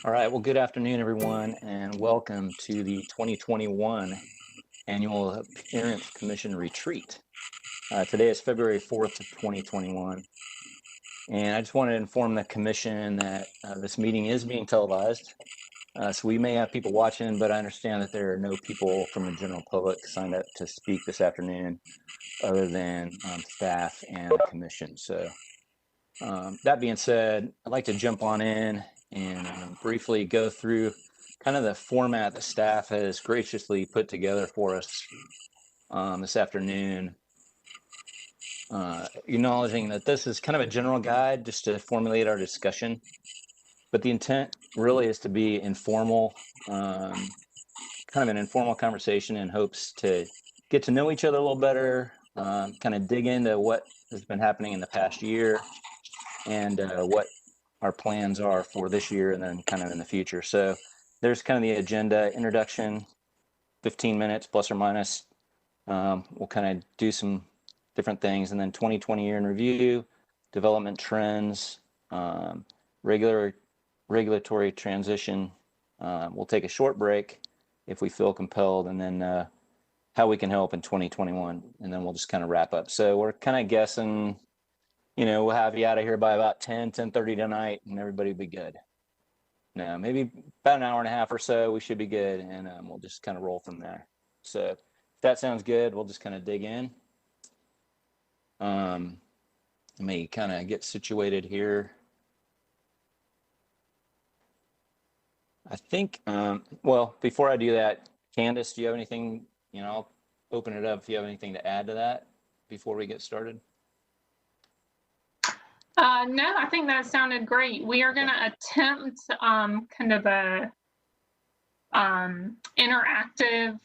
All right. Well, good afternoon, everyone, and welcome to the 2021 Annual Appearance Commission Retreat. Today is February 4th of 2021, and I just wanted to inform the commission that this meeting is being televised. So we may have people watching, but I understand that there are no people from the general public signed up to speak this afternoon other than staff and the commission. So that being said, I'd like to jump on in and briefly go through kind of the format that staff has graciously put together for us this afternoon, acknowledging that this is kind of a general guide just to formulate our discussion, but the intent really is to be informal, kind of an informal conversation in hopes to get to know each other a little better, kind of dig into what has been happening in the past year and what our plans are for this year and then kind of in the future. So there's kind of the agenda: introduction, 15 minutes plus or minus. We'll kind of do some different things, and then 2020 year in review, development trends, regulatory transition. We'll take a short break if we feel compelled, and then how we can help in 2021, and then we'll just kind of wrap up. So we're kind of guessing, we'll have you out of here by about 10:30 tonight, and everybody will be good. No, maybe about an hour and a half or so, we should be good, and we'll just kind of roll from there. So if that sounds good, we'll just kind of dig in. Let me kind of get situated here. I think, well, before I do that, Candace, do you have anything, I'll open it up if you have anything to add to that before we get started. No, I think that sounded great. We are going to attempt kind of a interactive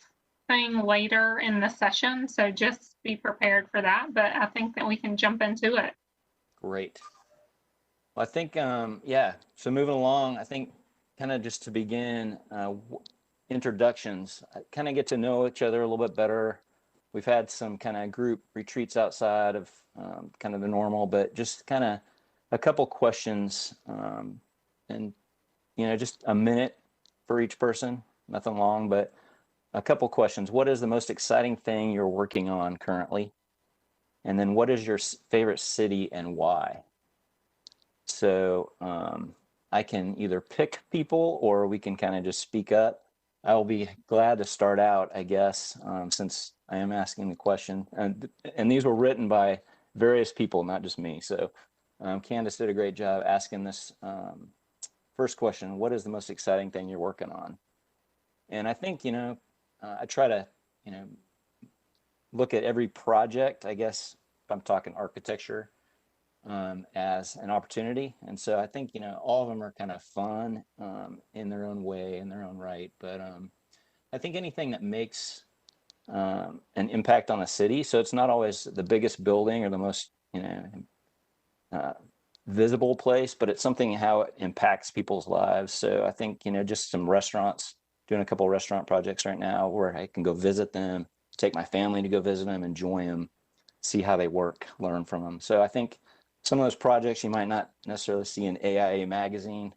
thing later in the session, so just be prepared for that, but I think that we can jump into it. Great. Well, I think, yeah, so moving along, I think kind of just to begin, introductions, kind of get to know each other a little bit better. We've had some kind of group retreats outside of kind of the normal, but just kind of a couple questions, and just a minute for each person, nothing long, but a couple questions. What is the most exciting thing you're working on currently? And then what is your favorite city and why? So I can either pick people or we can kind of just speak up. I will be glad to start out, I guess, since I am asking the question. And these were written by various people, not just me. So Candace did a great job asking this first question: what is the most exciting thing you're working on? And I think, I try to, look at every project, I guess, if I'm talking architecture, as an opportunity. And so I think, all of them are kind of fun in their own way, in their own right. But I think anything that makes an impact on the city, so it's not always the biggest building or the most, visible place, but it's something how it impacts people's lives. So I think, just some restaurants, doing a couple of restaurant projects right now where I can go visit them, take my family to go visit them, enjoy them, see how they work, learn from them. So I think some of those projects you might not necessarily see in AIA magazine,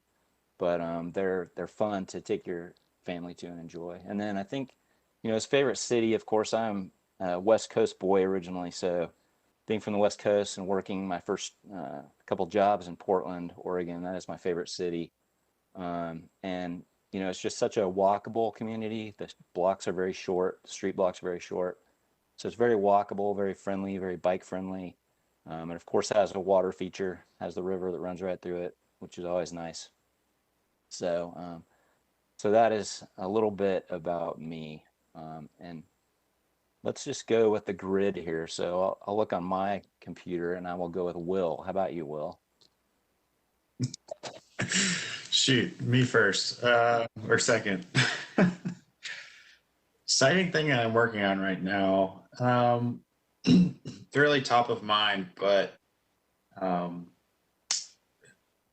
but they're fun to take your family to and enjoy. And then I think, his favorite city, of course, I'm a West Coast boy originally, so being from the West Coast and working my first couple jobs in Portland, Oregon, that is my favorite city. And it's just such a walkable community. The blocks are very short, the street blocks are very short. So it's very walkable, very friendly, very bike friendly. And of course has a water feature, has the river that runs right through it, which is always nice. So, so that is a little bit about me. And let's just go with the grid here. So I'll look on my computer and I will go with Will. How about you, Will? Shoot, me first or second. Exciting thing I'm working on right now. Fairly top of mind, but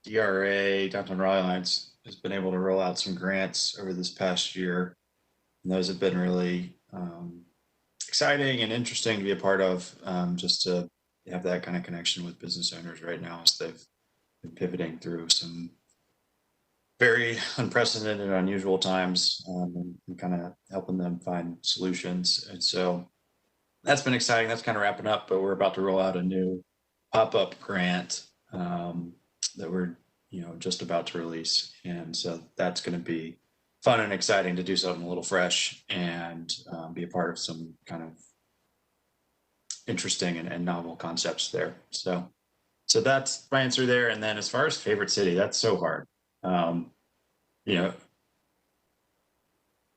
DRA, Downtown Raleigh Alliance, has been able to roll out some grants over this past year. And those have been really exciting and interesting to be a part of, just to have that kind of connection with business owners right now as they've been pivoting through some very unprecedented and unusual times, and kind of helping them find solutions. And so that's been exciting. That's kind of wrapping up, but we're about to roll out a new pop-up grant that we're just about to release, and so that's going to be fun and exciting to do something a little fresh and be a part of some kind of interesting and novel concepts there. So that's my answer there. And then as far as favorite city, that's so hard. You know,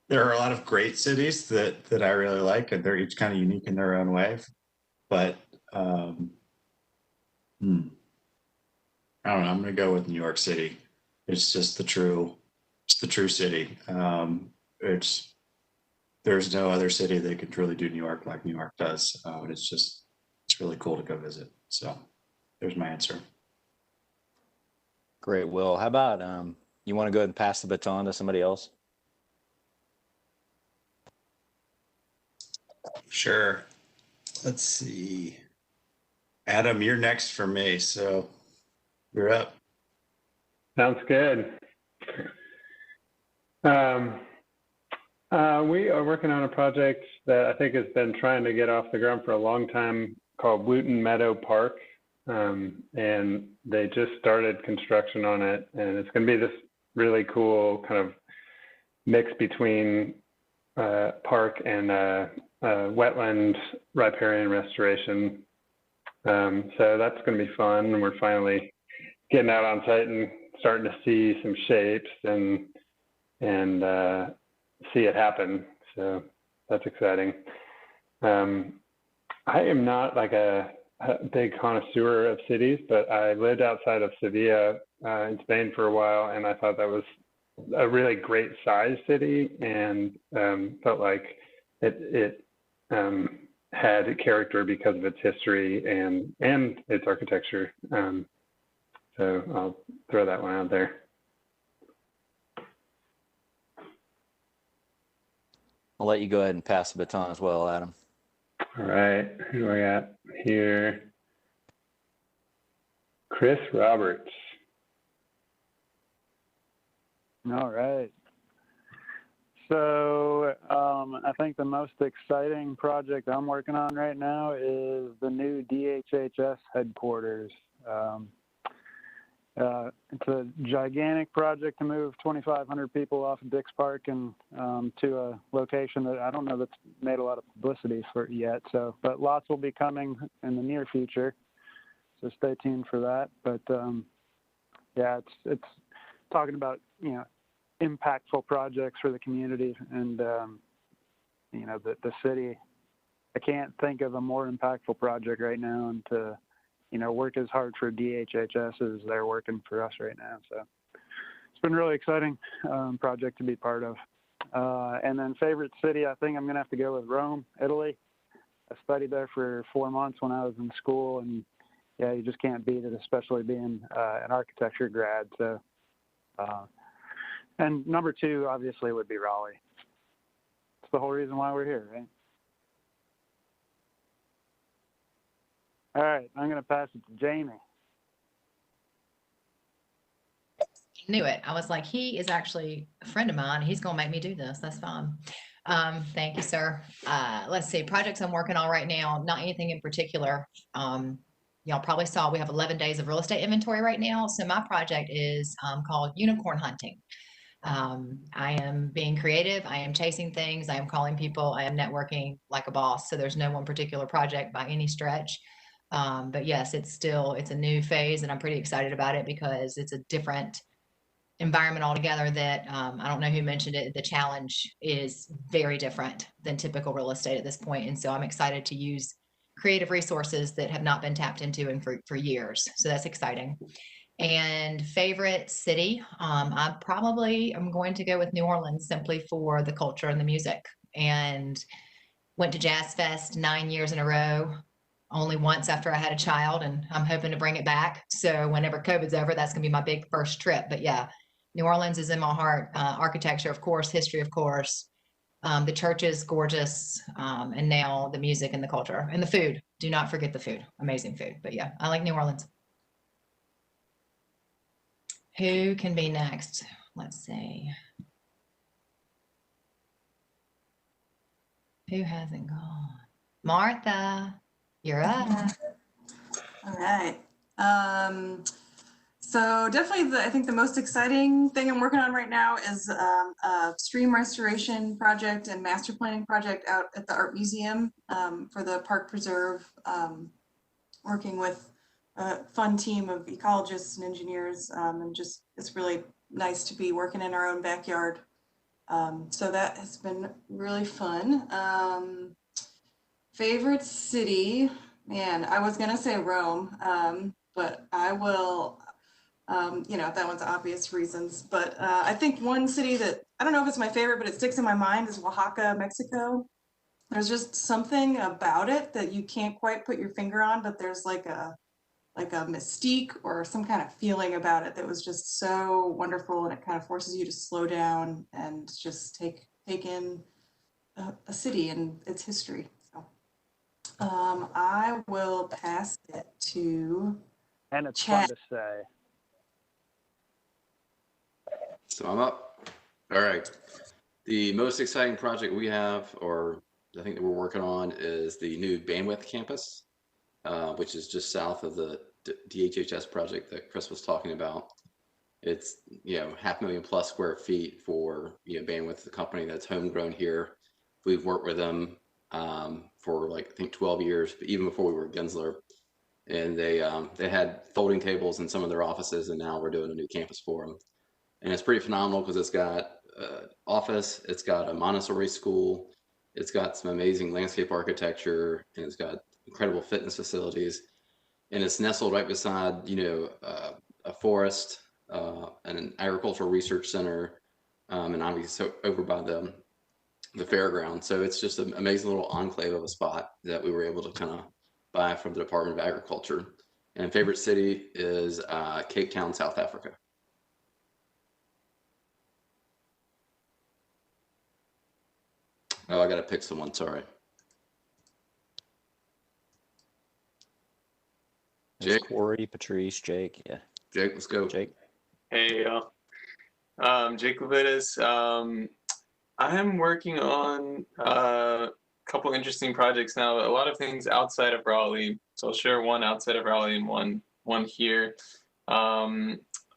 there are a lot of great cities that I really like, and they're each kind of unique in their own way. But I don't know. I'm going to go with New York City. It's just the true city. There's no other city that could really do New York like New York does. It's really cool to go visit. So there's my answer. Great, Will. How about you want to go ahead and pass the baton to somebody else? Sure. Let's see. Adam, you're next for me, so you're up. Sounds good. We are working on a project that I think has been trying to get off the ground for a long time called Wooten Meadow Park. And they just started construction on it, and it's going to be this really cool kind of mix between park and wetland riparian restoration. So that's going to be fun, and we're finally getting out on site and starting to see some shapes and see it happen. So that's exciting. I am not like a big connoisseur of cities, but I lived outside of Sevilla in Spain for a while, and I thought that was a really great size city, and felt like it had character because of its history and its architecture. So I'll throw that one out there. I'll let you go ahead and pass the baton as well, Adam. All right, who do I got here? Chris Roberts. All right. So I think the most exciting project I'm working on right now is the new DHHS headquarters. It's a gigantic project to move 2,500 people off of Dix Park and to a location that I don't know that's made a lot of publicity for it yet. So, but lots will be coming in the near future. So stay tuned for that. But yeah, it's talking about impactful projects for the community and the city. I can't think of a more impactful project right now, and to work as hard for DHHS as they're working for us right now. So it's been a really exciting project to be part of. And then favorite city, I think I'm going to have to go with Rome, Italy. I studied there for 4 months when I was in school, and yeah, you just can't beat it, especially being an architecture grad. So, and number 2, obviously, would be Raleigh. It's the whole reason why we're here, right? All right, I'm going to pass it to Jamie. Knew it. I was like, he is actually a friend of mine. He's going to make me do this. That's fine. Thank you, sir. Let's see, projects I'm working on right now, not anything in particular. Y'all probably saw we have 11 days of real estate inventory right now. So my project is called unicorn hunting. I am being creative. I am chasing things. I am calling people. I am networking like a boss. So there's no one particular project by any stretch. But yes, it's a new phase, and I'm pretty excited about it because it's a different environment altogether that I don't know who mentioned it. The challenge is very different than typical real estate at this point. And so I'm excited to use creative resources that have not been tapped into for years. So that's exciting. And favorite city, I probably am going to go with New Orleans simply for the culture and the music. And went to Jazz Fest 9 years in a row, only once after I had a child, and I'm hoping to bring it back. So whenever COVID's over, that's going to be my big first trip. But yeah, New Orleans is in my heart. Architecture, of course, history, of course. The church is gorgeous. And now the music and the culture and the food. Do not forget the food. Amazing food. But yeah, I like New Orleans. Who can be next? let's see. Who hasn't gone? Martha, you're up. All right. So definitely, I think the most exciting thing I'm working on right now is a stream restoration project and master planning project out at the Art Museum for the Park Preserve, working with a fun team of ecologists and engineers, and just it's really nice to be working in our own backyard. So that has been really fun. Favorite city, man, I was gonna say Rome, but I will, that one's obvious reasons. But I think one city that, I don't know if it's my favorite, but it sticks in my mind is Oaxaca, Mexico. There's just something about it that you can't quite put your finger on, but there's like a mystique or some kind of feeling about it that was just so wonderful, and it kind of forces you to slow down and just take in a city and its history. So I will pass it to And it's Chad. fun to say. So I'm up. All right. The most exciting project we have, or I think that we're working on, is the new Bandwidth campus, which is just south of the DHHS project that Chris was talking about. It's 500,000+ square feet for Bandwidth, the company that's homegrown here. We've worked with them for I think 12 years, but even before we were Gensler. And they had folding tables in some of their offices, and now we're doing a new campus for them. And it's pretty phenomenal because it's got office, it's got a Montessori school, it's got some amazing landscape architecture, and it's got incredible fitness facilities. And it's nestled right beside, a forest and an agricultural research center, and obviously over by the fairground. So it's just an amazing little enclave of a spot that we were able to kind of buy from the Department of Agriculture. And favorite city is Cape Town, South Africa. Oh, I got to pick someone. Sorry. There's Jake. Corey, Patrice, Jake. Yeah. Jake, let's go. Jake. Hey, y'all. Jake Levitas. I'm working on a couple interesting projects now. A lot of things outside of Raleigh. So I'll share one outside of Raleigh and one here.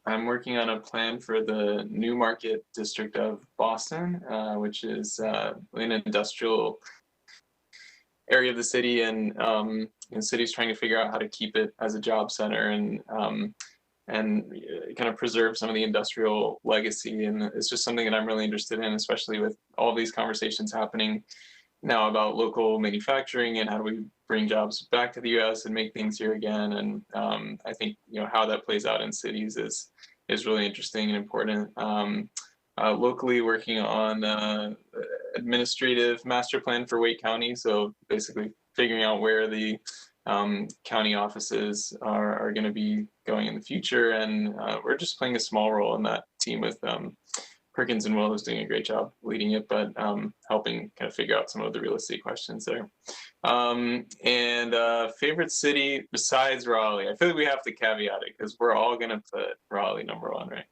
I'm working on a plan for the New Market district of Boston, which is an industrial area of the city, and the city's trying to figure out how to keep it as a job center and kind of preserve some of the industrial legacy. And it's just something that I'm really interested in, especially with all these conversations happening now about local manufacturing and how do we bring jobs back to the U.S. and make things here again. And I think how that plays out in cities is really interesting and important. Locally, working on administrative master plan for Wake County, so basically figuring out where the county offices are going to be going in the future, and we're just playing a small role in that team with Perkins and Will, who's doing a great job leading it, but helping kind of figure out some of the real estate questions there. And favorite city besides Raleigh, I feel like we have to caveat it because we're all going to put Raleigh #1, right?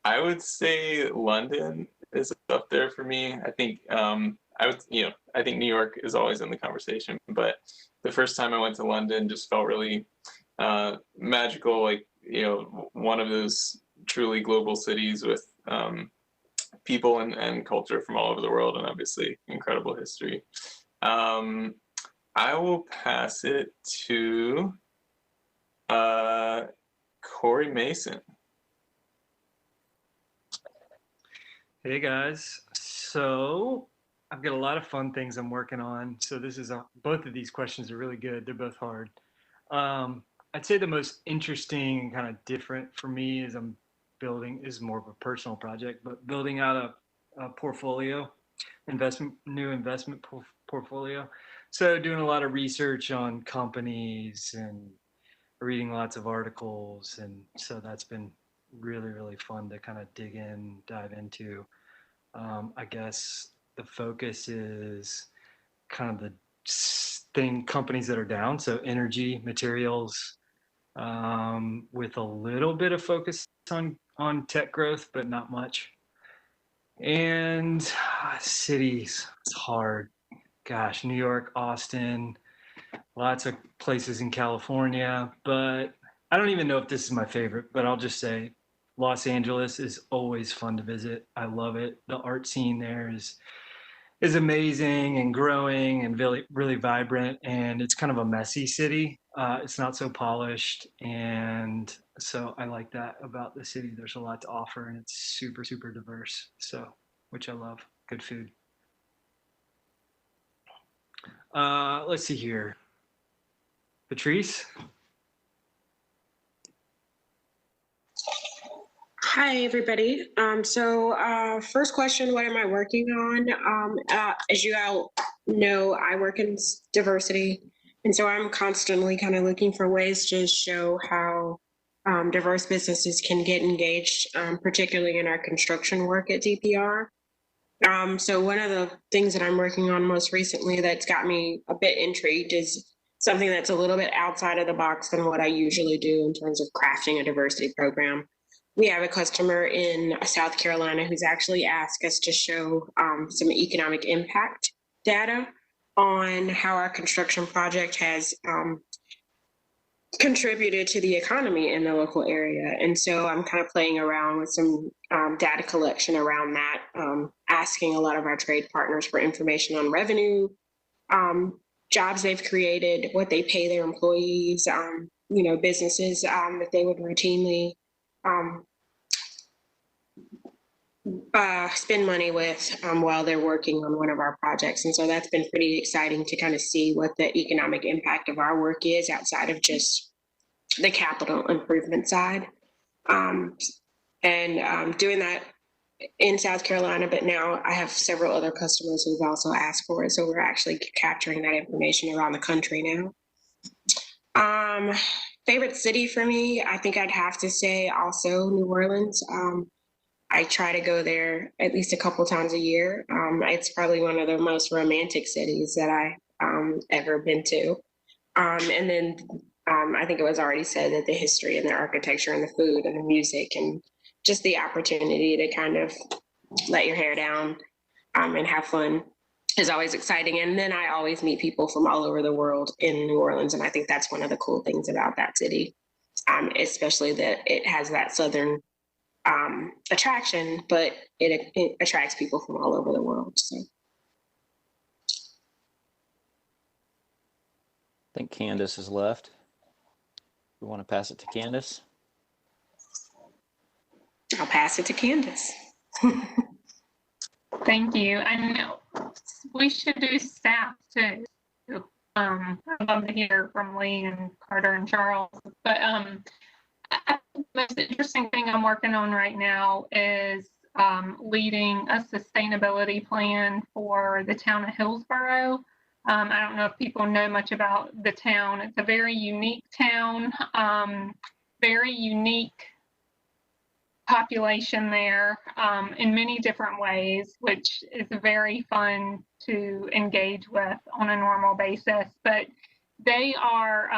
I would say London is up there for me. I think I think New York is always in the conversation, but the first time I went to London just felt really magical, like one of those truly global cities with people and culture from all over the world, and obviously incredible history. I will pass it to Corey Mason. Hey guys, so I've got a lot of fun things I'm working on. So this is both of these questions are really good. They're both hard. I'd say the most interesting and kind of different for me is is more of a personal project, but building out a portfolio, new investment portfolio. So doing a lot of research on companies and reading lots of articles, and so that's been really, really fun to kind of dive into. I guess the focus is kind of the companies that are down, so energy, materials, with a little bit of focus on tech growth, but not much. And cities, it's hard. Gosh, New York, Austin, lots of places in California, but I don't even know if this is my favorite, but I'll just say Los Angeles is always fun to visit. I love it. The art scene there is amazing and growing and really vibrant, and it's kind of a messy city. It's not so polished, and so I like that about the city. There's a lot to offer, and it's super diverse. So, which I love. Good food. Let's see here. Patrice. Hi, everybody. First question, what am I working on? As you all know, I work in diversity. And so I'm constantly kind of looking for ways to show how diverse businesses can get engaged, particularly in our construction work at DPR. So one of the things that I'm working on most recently that's got me a bit intrigued is something that's a little bit outside of the box than what I usually do in terms of crafting a diversity program. We have a customer in South Carolina who's actually asked us to show some economic impact data on how our construction project has contributed to the economy in the local area. And so I'm kind of playing around with some data collection around that, asking a lot of our trade partners for information on revenue, jobs they've created, what they pay their employees, businesses that they would routinely spend money with while they're working on one of our projects. And so that's been pretty exciting to kind of see what the economic impact of our work is outside of just the capital improvement side. Doing that in South Carolina, but now I have several other customers who've also asked for it. So we're actually capturing that information around the country now. Favorite city for me, I think I'd have to say also New Orleans. I try to go there at least a couple times a year. It's probably one of the most romantic cities that I ever been to. I think it was already said that the history and the architecture and the food and the music and just the opportunity to kind of let your hair down and have fun is always exciting. And then I always meet people from all over the world in New Orleans. And I think that's one of the cool things about that city, especially that it has that Southern attraction, but it attracts people from all over the world. So I think Candace is left. We want to pass it to Candace. I'll pass it to Candace. Thank you. And we should do staff too. I'd love to hear from Lee and Carter and Charles. But I think the most interesting thing I'm working on right now is leading a sustainability plan for the town of Hillsborough. I don't know if people know much about the town. It's a very unique town, very unique population there in many different ways, which is very fun to engage with on a normal basis. But they are,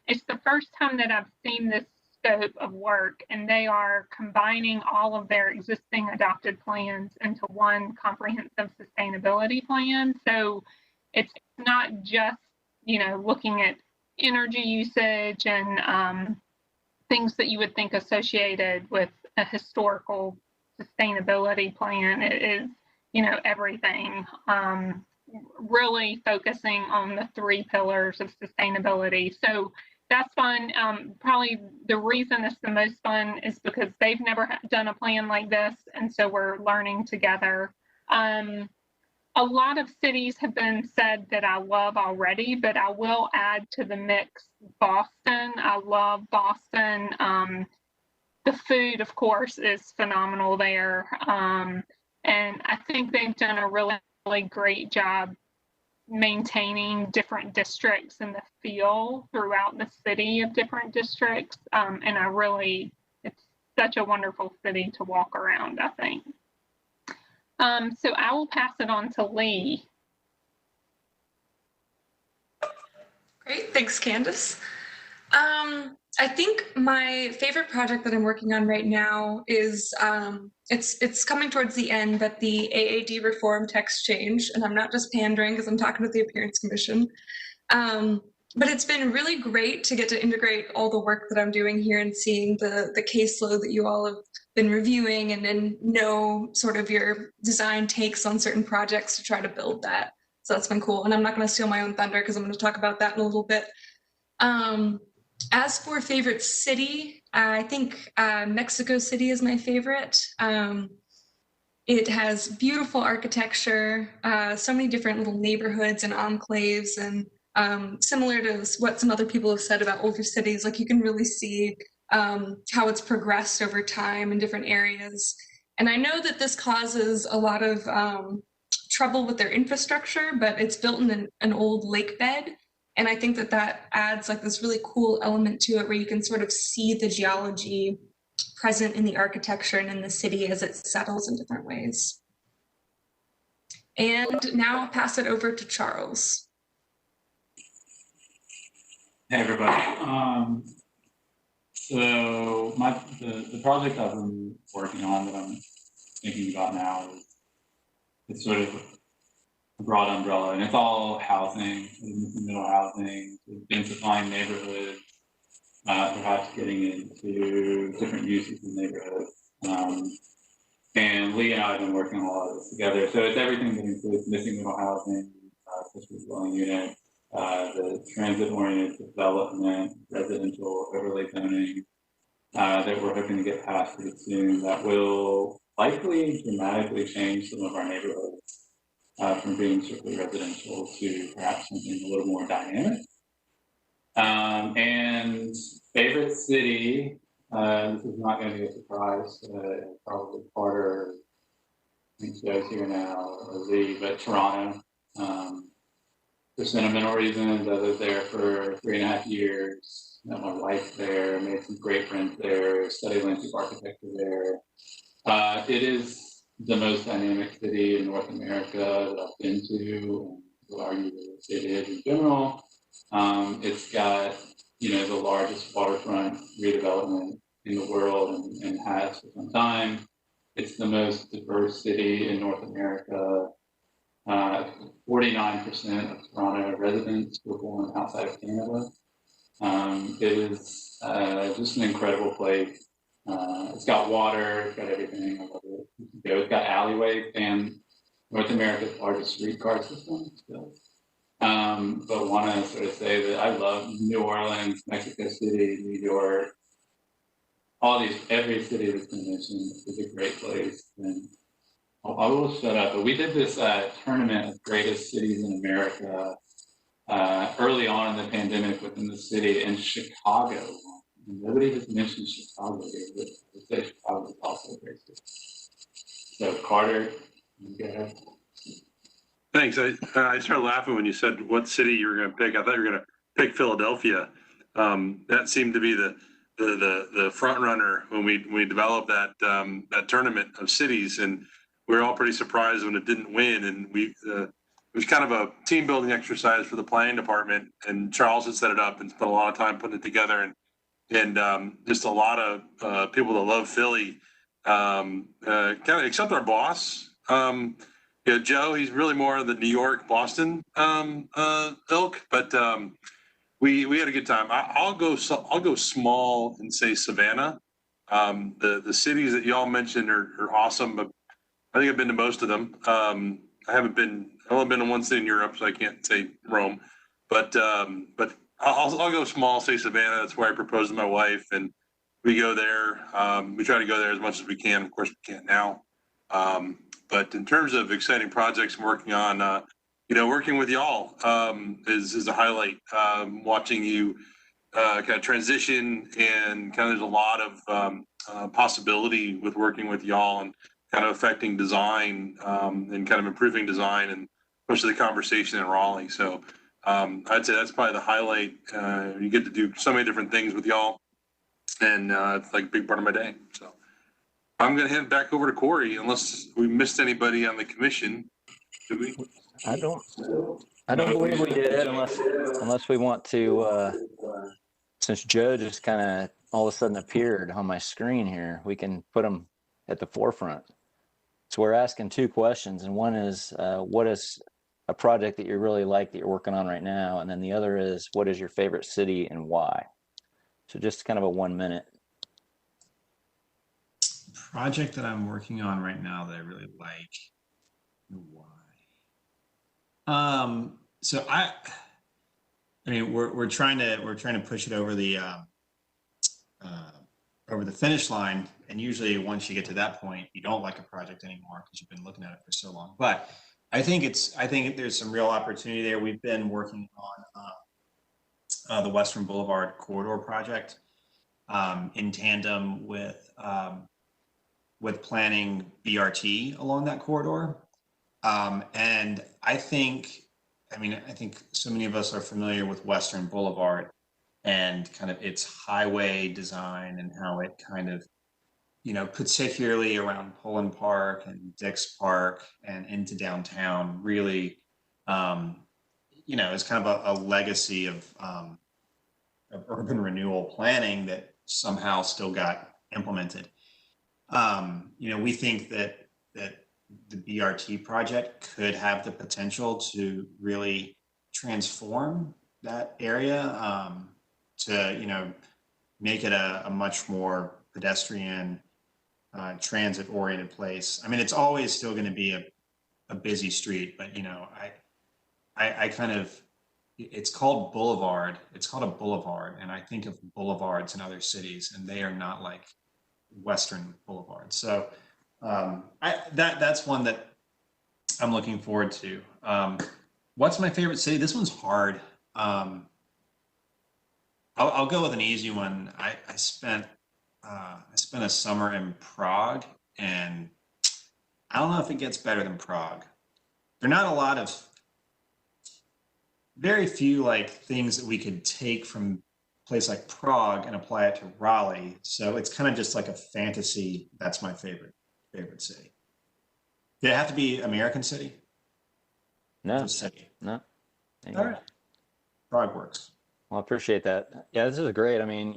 it's the first time that I've seen this scope of work, and they are combining all of their existing adopted plans into one comprehensive sustainability plan. So it's not just, looking at energy usage and things that you would think associated with a historical sustainability plan. It is, everything, really focusing on the 3 pillars of sustainability. So that's fun. Probably the reason it's the most fun is because they've never done a plan like this. And so we're learning together. A lot of cities have been said that I love already, but I will add to the mix Boston. I love Boston. The food, of course, is phenomenal there. And I think they've done a really, really great job maintaining different districts and the feel throughout the city of different districts. And it's such a wonderful city to walk around, I think. So I will pass it on to Lee. Great, thanks, Candace. I think my favorite project that I'm working on right now is it's coming towards the end, but the AAD reform text change, and I'm not just pandering because I'm talking with the Appearance Commission. But it's been really great to get to integrate all the work that I'm doing here and seeing the caseload that you all have been reviewing, and then know sort of your design takes on certain projects to try to build that. So that's been cool. And I'm not going to steal my own thunder because I'm going to talk about that in a little bit. As for favorite city, I think Mexico City is my favorite. It has beautiful architecture, so many different little neighborhoods and enclaves, and similar to what some other people have said about older cities, like you can really see how it's progressed over time in different areas. And I know that this causes a lot of trouble with their infrastructure, but it's built in an old lake bed. And I think that that adds like this really cool element to it where you can sort of see the geology present in the architecture and in the city as it settles in different ways. And now I'll pass it over to Charles. Hey everybody. So the project I've been working on that I'm thinking about now is it's sort of a broad umbrella, and it's all housing, middle housing, densifying neighborhoods, perhaps getting into different uses in neighborhoods. And Lee and I have been working on a lot of this together. So it's everything that includes missing middle housing, accessory dwelling units, the transit-oriented development, residential overlay zoning that we're hoping to get passed pretty soon. That will likely dramatically change some of our neighborhoods from being strictly residential to perhaps something a little more dynamic. And favorite city, this is not going to be a surprise, probably Carter, I think Joe's here now, or Lee, but Toronto. For sentimental reasons, I lived there for 3.5 years, met my wife there, made some great friends there, studied landscape architecture there. It is the most dynamic city in North America that I've been to, and would argue that it is in general. It's got, the largest waterfront redevelopment in the world and has for some time. It's the most diverse city in North America. 49% of Toronto residents were born outside of Canada. It is just an incredible place. It's got water, it's got everything. I love it. It's got alleyways and North America's largest streetcar system still. But want to sort of say that I love New Orleans, Mexico City, New York, every city that's been mentioned is a great place. And I will shut up, but we did this tournament of greatest cities in America early on in the pandemic within the city, in Chicago. Nobody has mentioned Chicago here, but I would say Chicago is also a great city. So Carter, you go ahead. Thanks. I started laughing when you said what city you were going to pick. I thought you were going to pick Philadelphia. That seemed to be the front runner when we developed that tournament of cities, and we were all pretty surprised when it didn't win. And it was kind of a team building exercise for the planning department, and Charles had set it up and spent a lot of time putting it together, and just a lot of people that love Philly, kind of except our boss. Joe, he's really more of the New York, Boston ilk, but we had a good time. I'll go small and say Savannah. The cities that y'all mentioned are awesome, but I think I've been to most of them. I've only been to one city in Europe, so I can't say Rome, but I'll go small, say Savannah. That's where I proposed to my wife, and we go there. We try to go there as much as we can. Of course, we can't now. But in terms of exciting projects I'm working on, working with y'all is a highlight. Watching you kind of transition, and kind of there's a lot of possibility with working with y'all and kind of affecting design and kind of improving design, and especially the conversation in Raleigh. So I'd say that's probably the highlight. You get to do so many different things with y'all, and it's like a big part of my day. So I'm going to hand it back over to Corey, unless we missed anybody on the commission. Did we? I don't believe we did, unless we want to since Joe just kind of all of a sudden appeared on my screen here, we can put him at the forefront. So we're asking two questions, and one is, what is a project that you really like that you're working on right now? And then the other is, what is your favorite city and why? So just kind of a 1 minute. Project that I'm working on right now that I really like and why. So I mean, we're trying to push it over the finish line, and usually once you get to that point, you don't like a project anymore because you've been looking at it for so long. But I think there's some real opportunity there. We've been working on the Western Boulevard corridor project in tandem with planning BRT along that corridor. And I think so many of us are familiar with Western Boulevard and kind of its highway design and how it kind of, particularly around Pullen Park and Dix Park and into downtown, really, is kind of a legacy of urban renewal planning that somehow still got implemented. We think that the BRT project could have the potential to really transform that area, to make it a much more pedestrian, transit-oriented place. I mean, it's always still going to be a busy street, but I kind of, it's called Boulevard. It's called a boulevard, and I think of boulevards in other cities, and they are not like Western Boulevard. So that's one that I'm looking forward to. What's my favorite city? This one's hard. I'll go with an easy one. I spent a summer in Prague, and I don't know if it gets better than Prague. There are not very few like things that we could take from a place like Prague and apply it to Raleigh. So it's kind of just like a fantasy. That's my favorite city. Did it have to be American city? No, Just city. no. All right. Prague works. Well, I appreciate that. Yeah, this is great. I mean,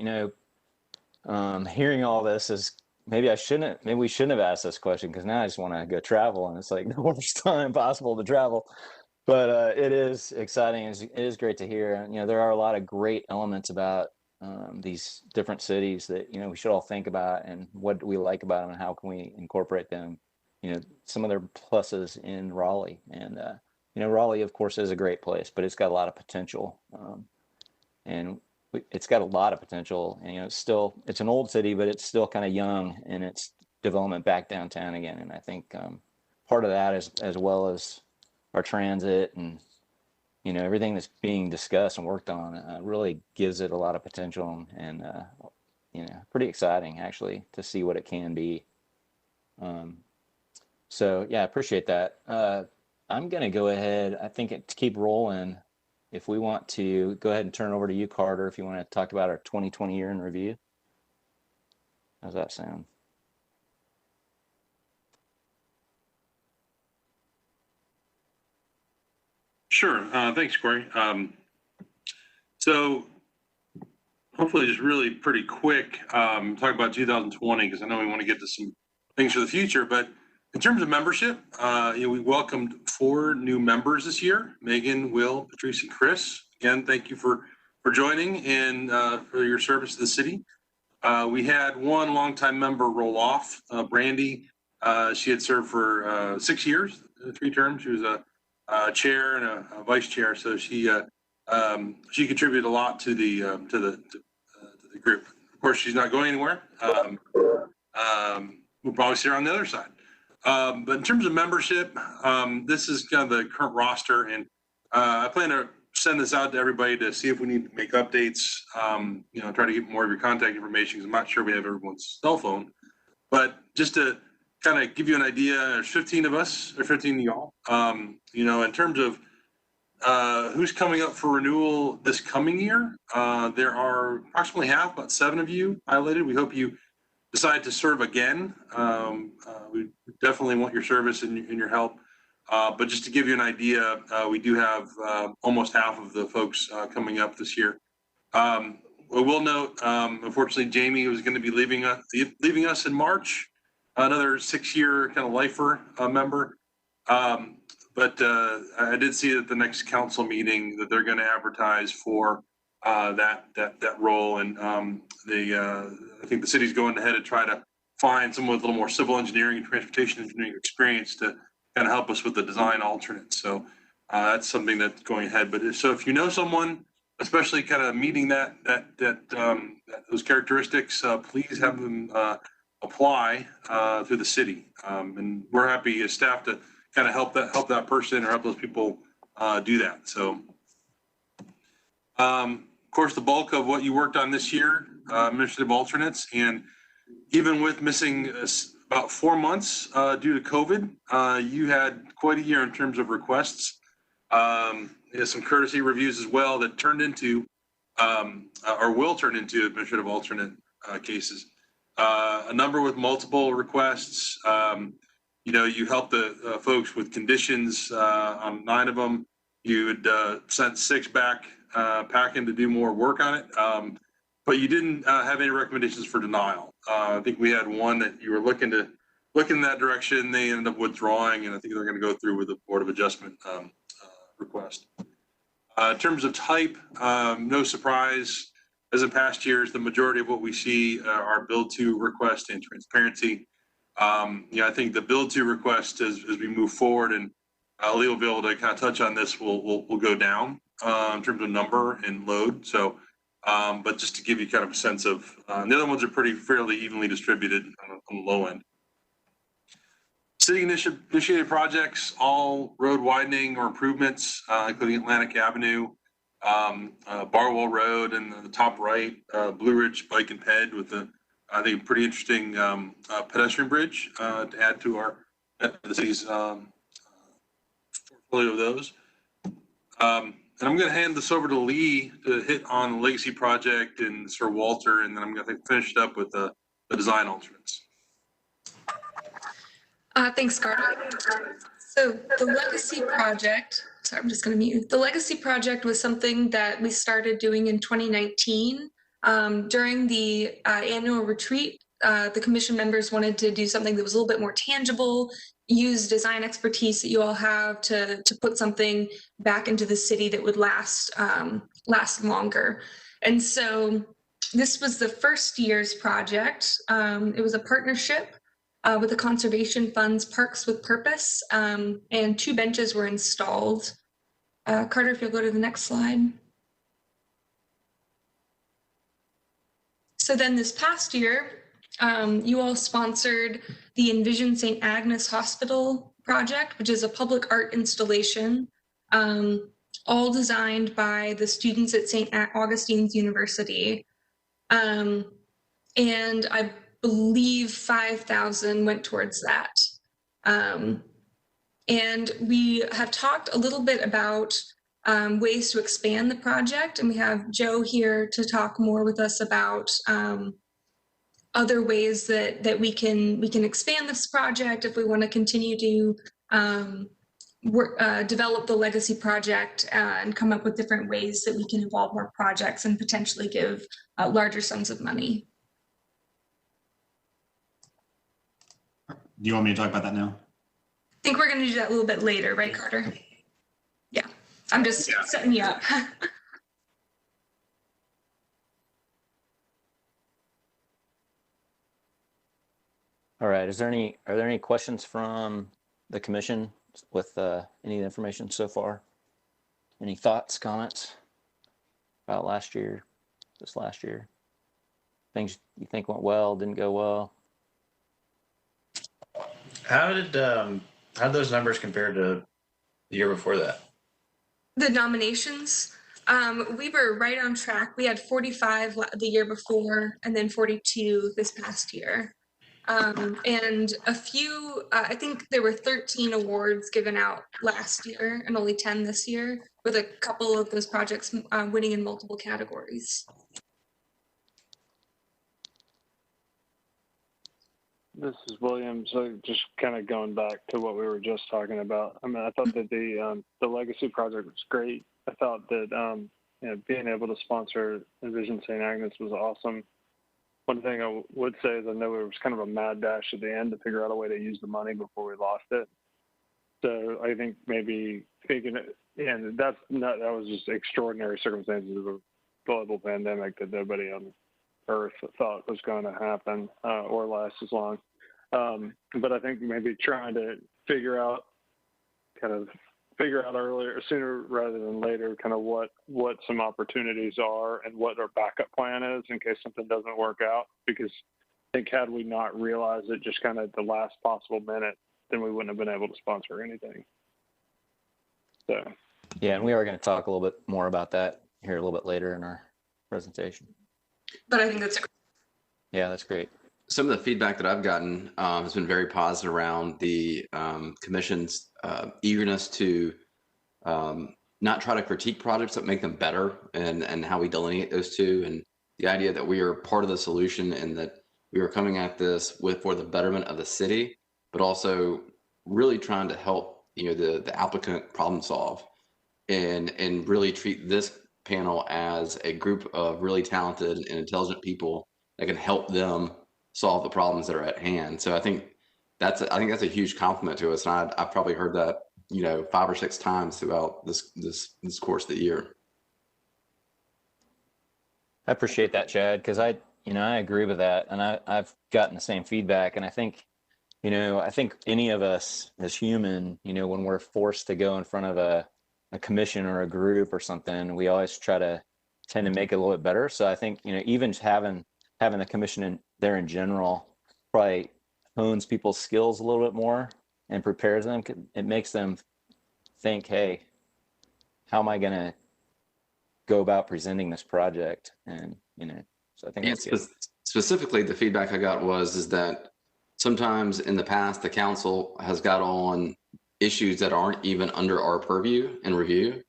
hearing all this is maybe we shouldn't have asked this question, because now I just want to go travel, and it's like the worst time possible to travel. But it is exciting. It is great to hear. And, there are a lot of great elements about these different cities that, we should all think about, and what do we like about them and how can we incorporate them, some of their pluses in Raleigh. And, Raleigh, of course, is a great place, but it's got a lot of potential. And it's got a lot of potential, and it's an old city, but it's still kind of young in its development back downtown again. And I think part of that is, as well as our transit and everything that's being discussed and worked on, really gives it a lot of potential, and pretty exciting actually to see what it can be. So yeah, I appreciate that. I'm gonna go ahead, I think, to keep rolling. If we want to go ahead and turn it over to you, Carter, if you want to talk about our 2020 year in review. How's that sound? Sure. Thanks, Corey. So hopefully just really pretty quick, talk about 2020, because I know we want to get to some things for the future. But in terms of membership, we welcomed 4 new members this year: Megan, Will, Patrice, and Chris. Again, thank you for joining and for your service to the city. We had one longtime member roll off, Brandy. She had served for 6 years, 3 terms. She was a chair and a vice chair, so she contributed a lot to the group. Of course, she's not going anywhere. We'll probably see her on the other side. But in terms of membership, this is kind of the current roster, and I plan to send this out to everybody to see if we need to make updates. Try to get more of your contact information, because I'm not sure we have everyone's cell phone. But just to kind of give you an idea, there's 15 of us, or 15 of y'all. In terms of who's coming up for renewal this coming year, there are approximately half, about 7 of you highlighted. We hope you decide to serve again. We definitely want your service and your help. But just to give you an idea, we do have almost half of the folks coming up this year. I will note, unfortunately, Jamie was going to be leaving us in March, another 6-year kind of lifer member. But I did see at the next council meeting that they're going to advertise for that role, and I think the city's going ahead to try to find someone with a little more civil engineering and transportation engineering experience to kind of help us with the design alternate. So that's something that's going ahead. But if you know someone, especially kind of meeting those characteristics, please have them apply through the city, and we're happy as staff to kind of help that person or help those people do that. So, of course, the bulk of what you worked on this year, administrative alternates, and even with missing about 4 months due to COVID, you had quite a year in terms of requests. Some courtesy reviews as well that turned into or will turn into administrative alternate cases. A number with multiple requests. You helped the folks with conditions on 9 of them. You had sent 6 back packing to do more work on it. But you didn't have any recommendations for denial. I think we had one that you were looking in that direction. They ended up withdrawing, and I think they're going to go through with the Board of Adjustment request. In terms of type, no surprise. As in past years, the majority of what we see are build to request and transparency. I think the build to request as we move forward, and Lee will be able to kind of touch on this, will go down in terms of number and load. So, but just to give you kind of a sense of, the other ones are fairly evenly distributed on the low end. City initiated projects, all road widening or improvements, including Atlantic Avenue, Barwell Road, and the top right, Blue Ridge Bike and Ped with I think, pretty interesting pedestrian bridge to add to the city's portfolio of those. And I'm going to hand this over to Lee to hit on the legacy project and Sir Walter, and then I'm going to finish it up with the design alternates. Thanks, Carter. So the legacy project, sorry, I'm just going to mute. The legacy project was something that we started doing in 2019. During the annual retreat, the commission members wanted to do something that was a little bit more tangible, use design expertise that you all have to put something back into the city that would last longer. And so this was the first year's project. It was a partnership with the Conservation Fund's Parks with Purpose, and 2 benches were installed. Carter, if you'll go to the next slide. So then this past year, you all sponsored the Envision St. Agnes Hospital project, which is a public art installation, all designed by the students at St. Augustine's University. And I believe 5,000 went towards that. And we have talked a little bit about ways to expand the project, and we have Joe here to talk more with us about other ways that we can expand this project if we want to continue to develop the legacy project and come up with different ways that we can involve more projects and potentially give larger sums of money. Do you want me to talk about that now? I think we're going to do that a little bit later, right, Carter? Yeah, I'm just setting you up. All right. Are there any questions from the commission with any of the information so far? Any thoughts, comments about this last year? Things you think went well, didn't go well? How did those numbers compare to the year before that? The nominations, we were right on track. We had 45 the year before and then 42 this past year. And a few, I think there were 13 awards given out last year and only 10 this year, with a couple of those projects winning in multiple categories. This is William. So just kind of going back to what we were just talking about. I mean, I thought that the legacy project was great. I thought that being able to sponsor Envision St. Agnes was awesome. One thing I would say is I know it was kind of a mad dash at the end to figure out a way to use the money before we lost it. So I think maybe thinking, and that was just extraordinary circumstances of a global pandemic that nobody on Earth thought was going to happen or last as long. But I think maybe trying to figure out earlier, sooner rather than later, kind of what some opportunities are and what our backup plan is in case something doesn't work out. Because I think had we not realized it just kind of at the last possible minute, then we wouldn't have been able to sponsor anything. So. Yeah, and we are going to talk a little bit more about that here a little bit later in our presentation. But I think that's yeah, that's great. Some of the feedback that I've gotten has been very positive around the commission's eagerness to not try to critique projects, but make them better, and how we delineate those two, and the idea that we are part of the solution and that we are coming at this for the betterment of the city, but also really trying to help the applicant problem solve, and really treat this panel as a group of really talented and intelligent people that can help them solve the problems that are at hand. So I think that's a huge compliment to us, and I've probably heard that 5 or 6 times throughout this course of the year. I appreciate that, Chad, because I agree with that, and I've gotten the same feedback, and I think any of us as human, when we're forced to go in front of a commission or a group or something, we always tend to make it a little bit better. So I think even just having the commission in there in general probably hones people's skills a little bit more and prepares them. It makes them think, hey, how am I going to go about presenting this project? And so I think that's good. Specifically, the feedback I got is that sometimes in the past the council has got on issues that aren't even under our purview and review,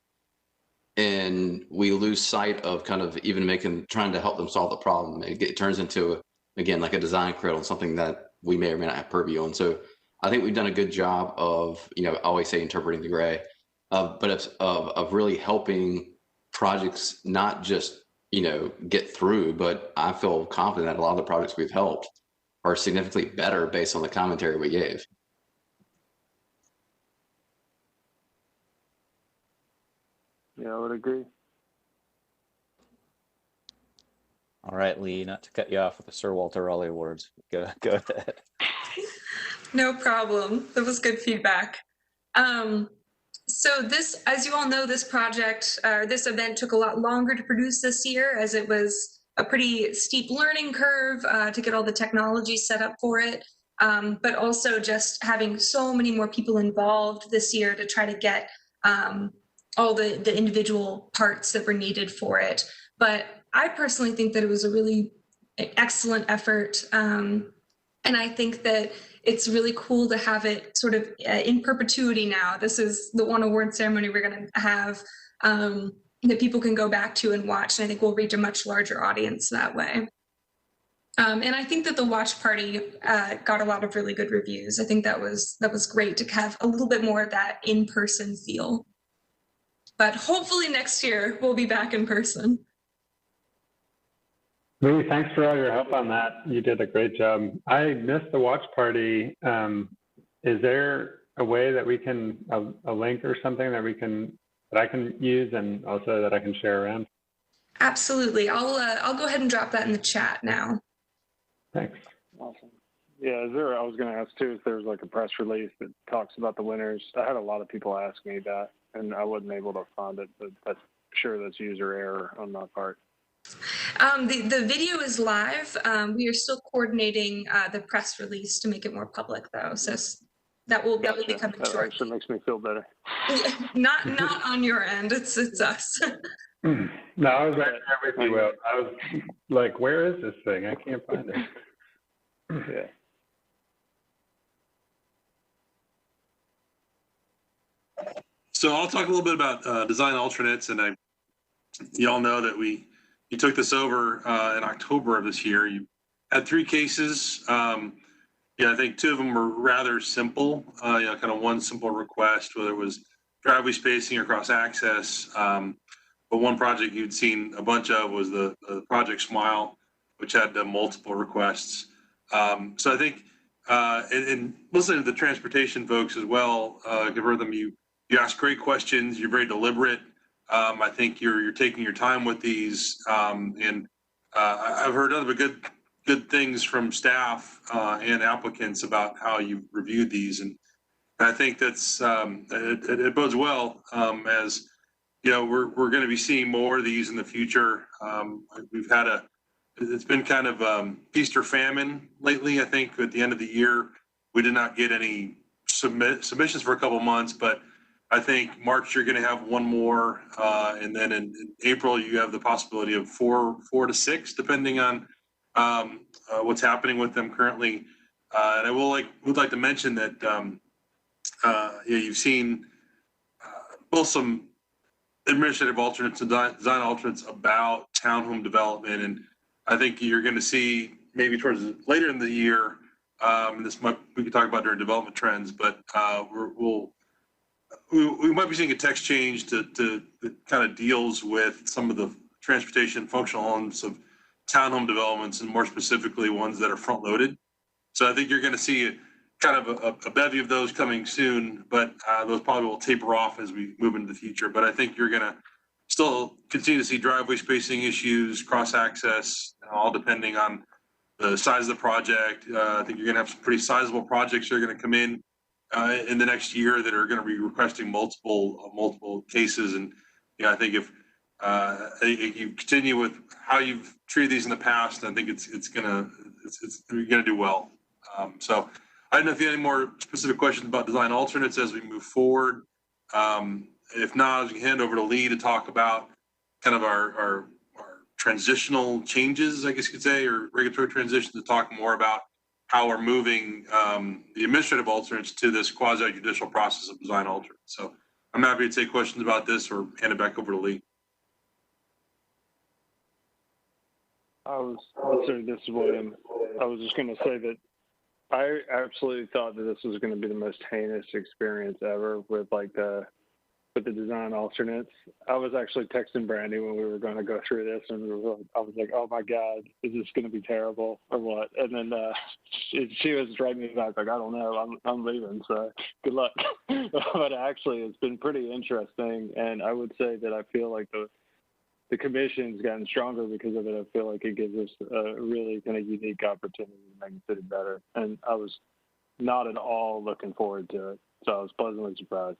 and we lose sight of kind of even trying to help them solve the problem. It turns into, again, like a design credit, something that we may or may not have purview on. So I think we've done a good job of, I always say interpreting the gray, but of really helping projects not just, get through, but I feel confident that a lot of the projects we've helped are significantly better based on the commentary we gave. Yeah, I would agree. All right, Lee, not to cut you off with the Sir Walter Raleigh Awards. Go ahead. no problem. That was good feedback. So this, as you all know, this project, this event took a lot longer to produce this year, as it was a pretty steep learning curve to get all the technology set up for it. But also just having so many more people involved this year to try to get all the individual parts that were needed for it. But I personally think that it was a really excellent effort. And I think that it's really cool to have it sort of in perpetuity now. This is the one award ceremony we're going to have that people can go back to and watch. And I think we'll reach a much larger audience that way. And I think that the watch party got a lot of really good reviews. I think that was great to have a little bit more of that in-person feel. But hopefully next year we'll be back in person. Louis, thanks for all your help on that. You did a great job. I missed the watch party. Is there a way that we can, a link or something that I can use and also that I can share around? Absolutely. I'll go ahead and drop that in the chat now. Thanks. Awesome. Yeah, I was going to ask too if there's like a press release that talks about the winners. I had a lot of people ask me that, and I wasn't able to find it, but that's user error on my part. The video is live. We are still coordinating the press release to make it more public, though. So that will be coming shortly. That actually makes me feel better. Not on your end. It's us. No, I was right there with you, Will. I was like, where is this thing? I can't find it. Yeah. So I'll talk a little bit about design alternates, and you all know that you took this over in October of this year. You had 3 cases. I think 2 of them were rather simple. Kind of one simple request, whether it was driveway spacing or cross access. but one project you'd seen a bunch of was the Project Smile, which had multiple requests. So I think, and listening to the transportation folks as well, I've heard them, you ask great questions, you're very deliberate. I think you're taking your time with these, and I've heard other good things from staff and applicants about how you reviewed these, and I think that's it bodes well as you know we're going to be seeing more of these in the future. We've had it's been kind of feast or famine lately. I think at the end of the year we did not get any submissions for a couple months, but I think March you're going to have one more, and then in April you have the possibility of four to six, depending on what's happening with them currently. And I would like to mention that you've seen both some administrative alternates and design alternates about townhome development, and I think you're going to see maybe towards later in the year. We could talk about during development trends, but we might be seeing a text change that kind of deals with some of the transportation functional elements of townhome developments, and more specifically ones that are front loaded. So I think you're going to see kind of a bevy of those coming soon, but those probably will taper off as we move into the future. But I think you're going to still continue to see driveway spacing issues, cross access, all depending on the size of the project. I think you're going to have some pretty sizable projects that are going to come in the next year that are going to be requesting multiple cases. And I think if you continue with how you've treated these in the past, I think you're going to do well. So I don't know if you have any more specific questions about design alternates as we move forward. If not, I was going to hand over to Lee to talk about kind of our transitional changes, I guess you could say, or regulatory transitions, to talk more about how we're moving the administrative alternates to this quasi-judicial process of design alternates. So I'm happy to take questions about this or hand it back over to Lee. This is William. I was just going to say that I absolutely thought that this was going to be the most heinous experience ever with the design alternates. I was actually texting Brandy when we were going to go through this, and I was like, "Oh my God, is this going to be terrible or what?" And then she was writing me back like, "I don't know, I'm leaving, so good luck." But actually, it's been pretty interesting, and I would say that I feel like the commission's gotten stronger because of it. I feel like it gives us a really kind of unique opportunity to make the city better. And I was not at all looking forward to it. So I was pleasantly surprised.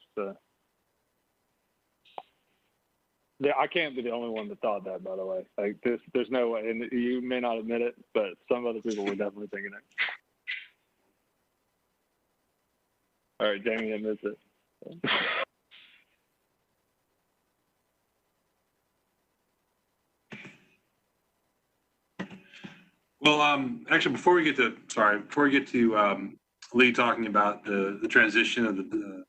Yeah, I can't be the only one that thought that, by the way. Like there's no way, and you may not admit it, but some other people were definitely thinking it. All right, Jamie admits it. Well, actually, before we get to Lee talking about the transition of the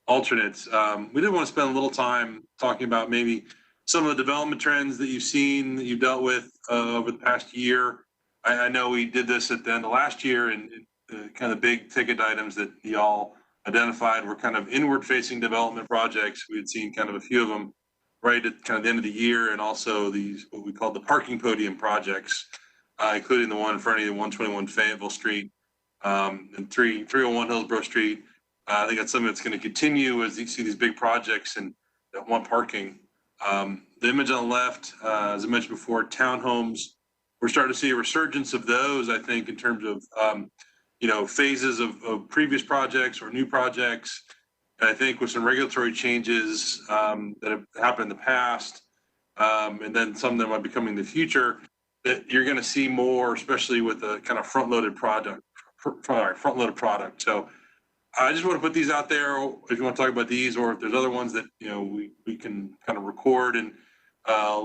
alternates, we did want to spend a little time talking about maybe some of the development trends that you've seen, that you've dealt with over the past year. I know we did this at the end of last year, and kind of big ticket items that y'all identified were kind of inward-facing development projects. We had seen kind of a few of them right at kind of the end of the year, and also these what we call the parking podium projects. Including the one in front of you, 121 Fayetteville Street, and 301 Hillsborough Street. I think that's something that's going to continue as you see these big projects and that want parking. The image on the left, as I mentioned before, townhomes. We're starting to see a resurgence of those, I think, in terms of, phases of previous projects or new projects. And I think with some regulatory changes that have happened in the past, and then some that might be coming in the future, that you're going to see more, especially with the kind of front-loaded product. So I just want to put these out there if you want to talk about these, or if there's other ones that we can kind of record and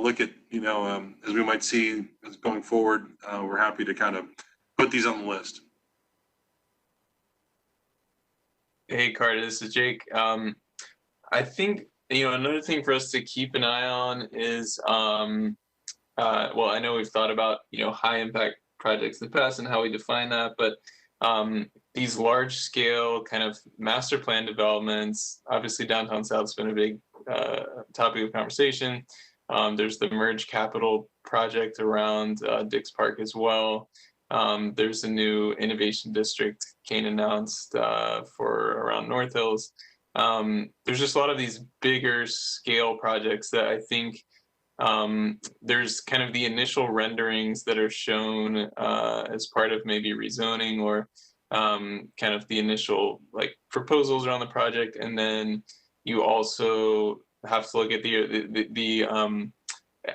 look at, as we might see as going forward. We're happy to kind of put these on the list. Hey, Carter, this is Jake. I think another thing for us to keep an eye on is. Well, I know we've thought about, high impact projects in the past and how we define that, but these large scale kind of master plan developments, obviously downtown South's been a big topic of conversation. There's the Merge Capital project around Dix Park as well. There's a new innovation district Kane announced for around North Hills. There's just a lot of these bigger scale projects that I think there's kind of the initial renderings that are shown as part of maybe rezoning or kind of the initial like proposals around the project, and then you also have to look at the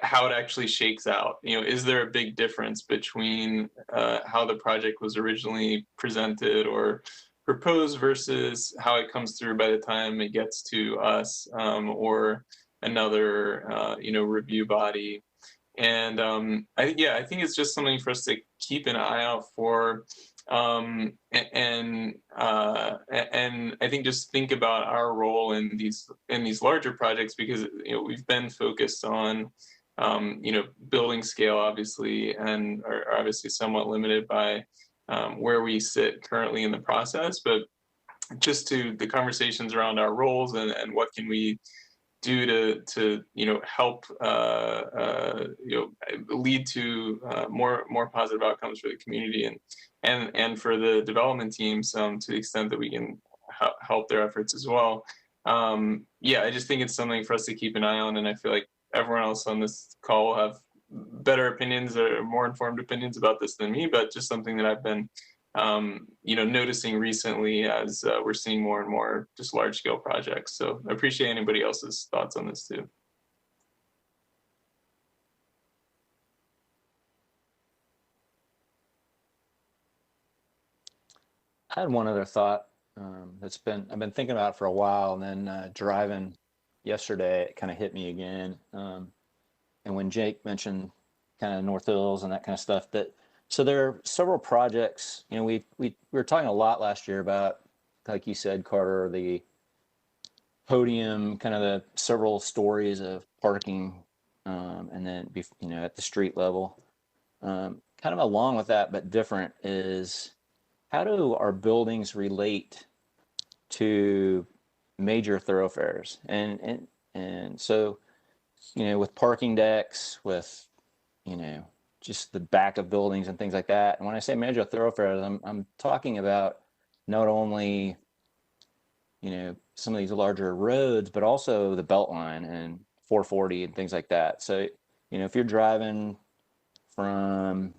how it actually shakes out. You know, is there a big difference between how the project was originally presented or proposed versus how it comes through by the time it gets to us or another review body. And I think it's just something for us to keep an eye out for, and I think just think about our role in these larger projects, because we've been focused on building scale obviously, and are obviously somewhat limited by where we sit currently in the process, but just to the conversations around our roles and what can we do to help lead to more positive outcomes for the community and for the development teams to the extent that we can help their efforts as well. I just think it's something for us to keep an eye on, and I feel like everyone else on this call will have better opinions or more informed opinions about this than me, but just something that I've been noticing recently as we're seeing more and more just large scale projects. So I appreciate anybody else's thoughts on this too. I had one other thought I've been thinking about for a while, and then driving yesterday, it kind of hit me again. And when Jake mentioned kind of North Hills and that kind of stuff, so there are several projects. We were talking a lot last year about, like you said, Carter, the podium, kind of the several stories of parking, and then at the street level. Kind of along with that, but different, is how do our buildings relate to major thoroughfares? And so, with parking decks, with just the back of buildings and things like that. And when I say major thoroughfares, I'm talking about not only some of these larger roads, but also the Beltline and 440 and things like that. So if you're driving from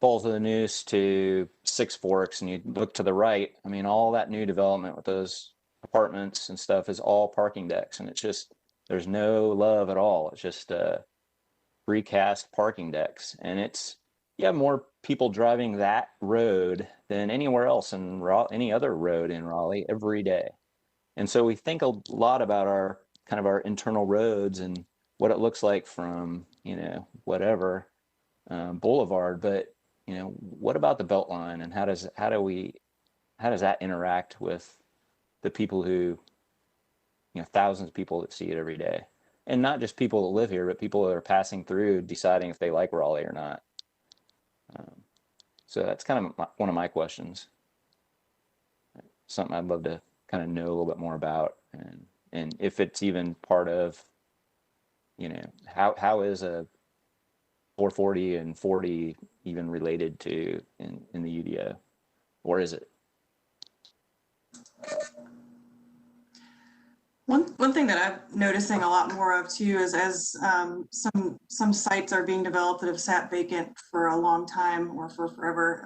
Falls of the Noose to Six Forks and you look to the right, I mean, all that new development with those apartments and stuff is all parking decks, and it's just, there's no love at all. It's just recast parking decks, and it's more people driving that road than anywhere else in any other road in Raleigh every day. And so we think a lot about our kind of our internal roads and what it looks like from whatever boulevard, but what about the Beltline, and how does that interact with the people who thousands of people that see it every day? And not just people that live here, but people that are passing through, deciding if they like Raleigh or not. So that's kind of one of my questions. Something I'd love to kind of know a little bit more about, and if it's even part of, how is a 440 and 40 even related to in the UDO, or is it? One thing that I'm noticing a lot more of too is as some sites are being developed that have sat vacant for a long time or for forever.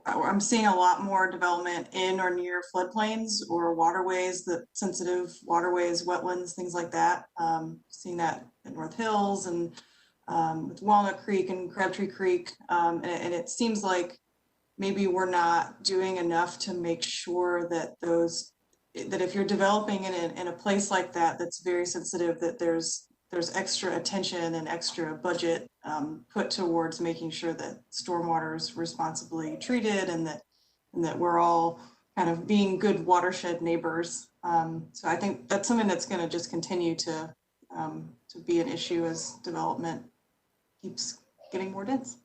I'm seeing a lot more development in or near floodplains or waterways, that sensitive waterways, wetlands, things like that. Seeing that at North Hills and with Walnut Creek and Crabtree Creek, and it seems like maybe we're not doing enough to make sure that that if you're developing in a place like that that's very sensitive, that there's extra attention and extra budget put towards making sure that stormwater is responsibly treated, and that we're all kind of being good watershed neighbors. So I think that's something that's going to just continue to be an issue as development keeps getting more dense.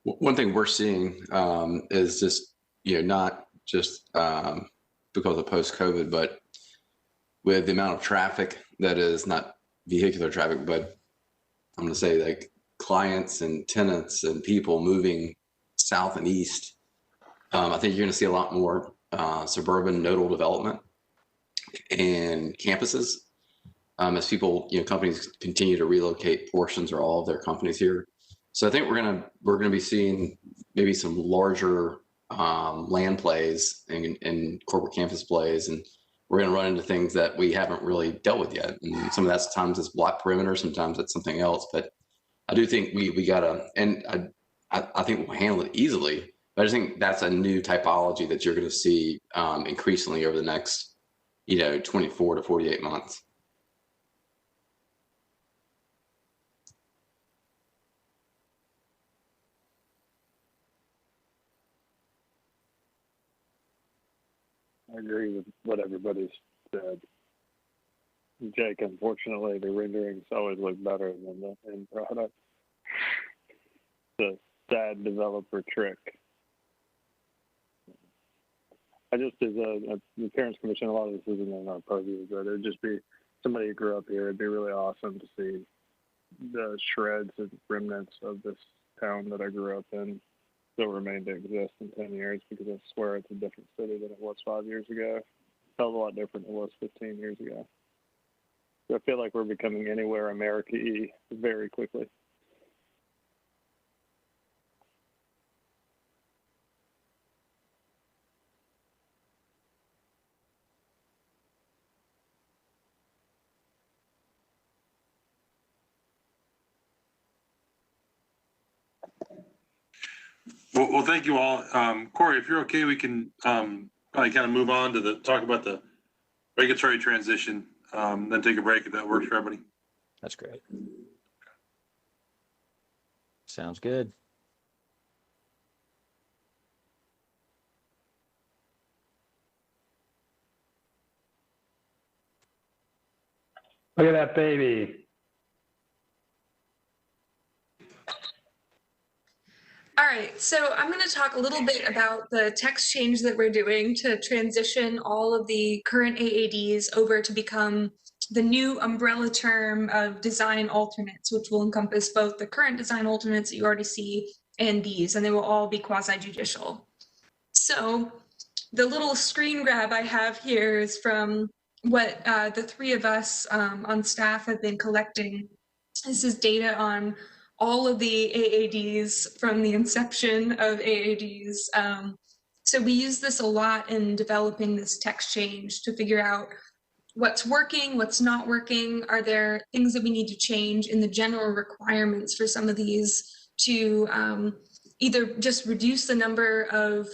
One thing we're seeing is just, not just because of post-COVID, but with the amount of traffic that is not vehicular traffic, but I'm going to say like clients and tenants and people moving south and east. I think you're going to see a lot more suburban nodal development and campuses as people, companies continue to relocate portions or all of their companies here. So I think we're gonna be seeing maybe some larger land plays and corporate campus plays, and we're gonna run into things that we haven't really dealt with yet. And some of that sometimes it's block perimeter, sometimes it's something else. But I do think we gotta, and I think we'll handle it easily. But I just think that's a new typology that you're gonna see increasingly over the next, 24 to 48 months. I agree with what everybody's said. Jake, unfortunately, the renderings always look better than the end product. It's a sad developer trick. I just, as the Parents Commission, a lot of this isn't in our purview, but it'd just be somebody who grew up here. It'd be really awesome to see the shreds and remnants of this town that I grew up in still remain to exist in 10 years, because I swear it's a different city than it was 5 years ago. Hell of a lot different than it was 15 years ago. So I feel like we're becoming anywhere America-y very quickly. Well, thank you all. Corey, if you're okay, we can probably kind of move on to talk about the regulatory transition, then take a break if that works for everybody. That's great. Sounds good. Look at that baby. All right, so I'm going to talk a little bit about the text change that we're doing to transition all of the current AADs over to become the new umbrella term of design alternates, which will encompass both the current design alternates that you already see and these, and they will all be quasi-judicial. So the little screen grab I have here is from what the three of us on staff have been collecting. This is data on all of the AADs from the inception of AADs. So we use this a lot in developing this text change to figure out what's working, what's not working. Are there things that we need to change in the general requirements for some of these to either just reduce the number of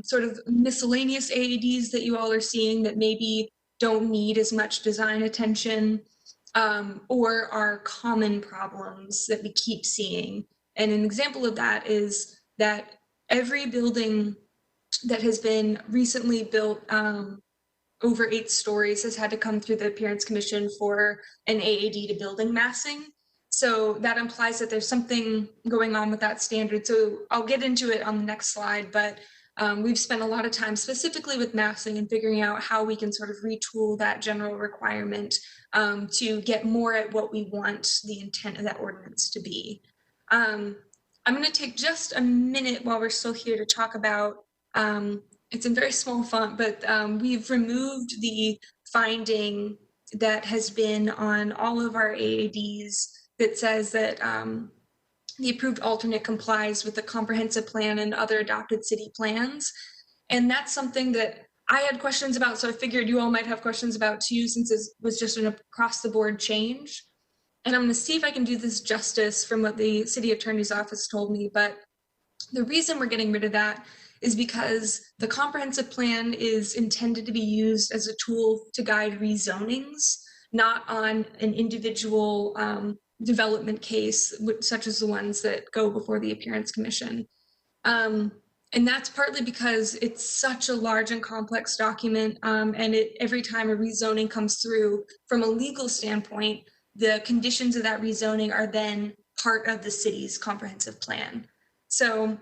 sort of miscellaneous AADs that you all are seeing that maybe don't need as much design attention, or are common problems that we keep seeing. And an example of that is that every building that has been recently built over 8 stories has had to come through the Appearance Commission for an AAD to building massing. So that implies that there's something going on with that standard. So I'll get into it on the next slide, but we've spent a lot of time specifically with massing and figuring out how we can sort of retool that general requirement to get more at what we want the intent of that ordinance to be. I'm going to take just a minute while we're still here to talk about, it's in very small font, but we've removed the finding that has been on all of our AADs that says that the approved alternate complies with the comprehensive plan and other adopted city plans. And that's something that I had questions about, so I figured you all might have questions about too, since it was just an across the board change. And I'm going to see if I can do this justice from what the city attorney's office told me. But the reason we're getting rid of that is because the comprehensive plan is intended to be used as a tool to guide rezonings, not on an individual development case, such as the ones that go before the Appearance Commission. And that's partly because it's such a large and complex document, and every time a rezoning comes through, from a legal standpoint, the conditions of that rezoning are then part of the city's comprehensive plan. So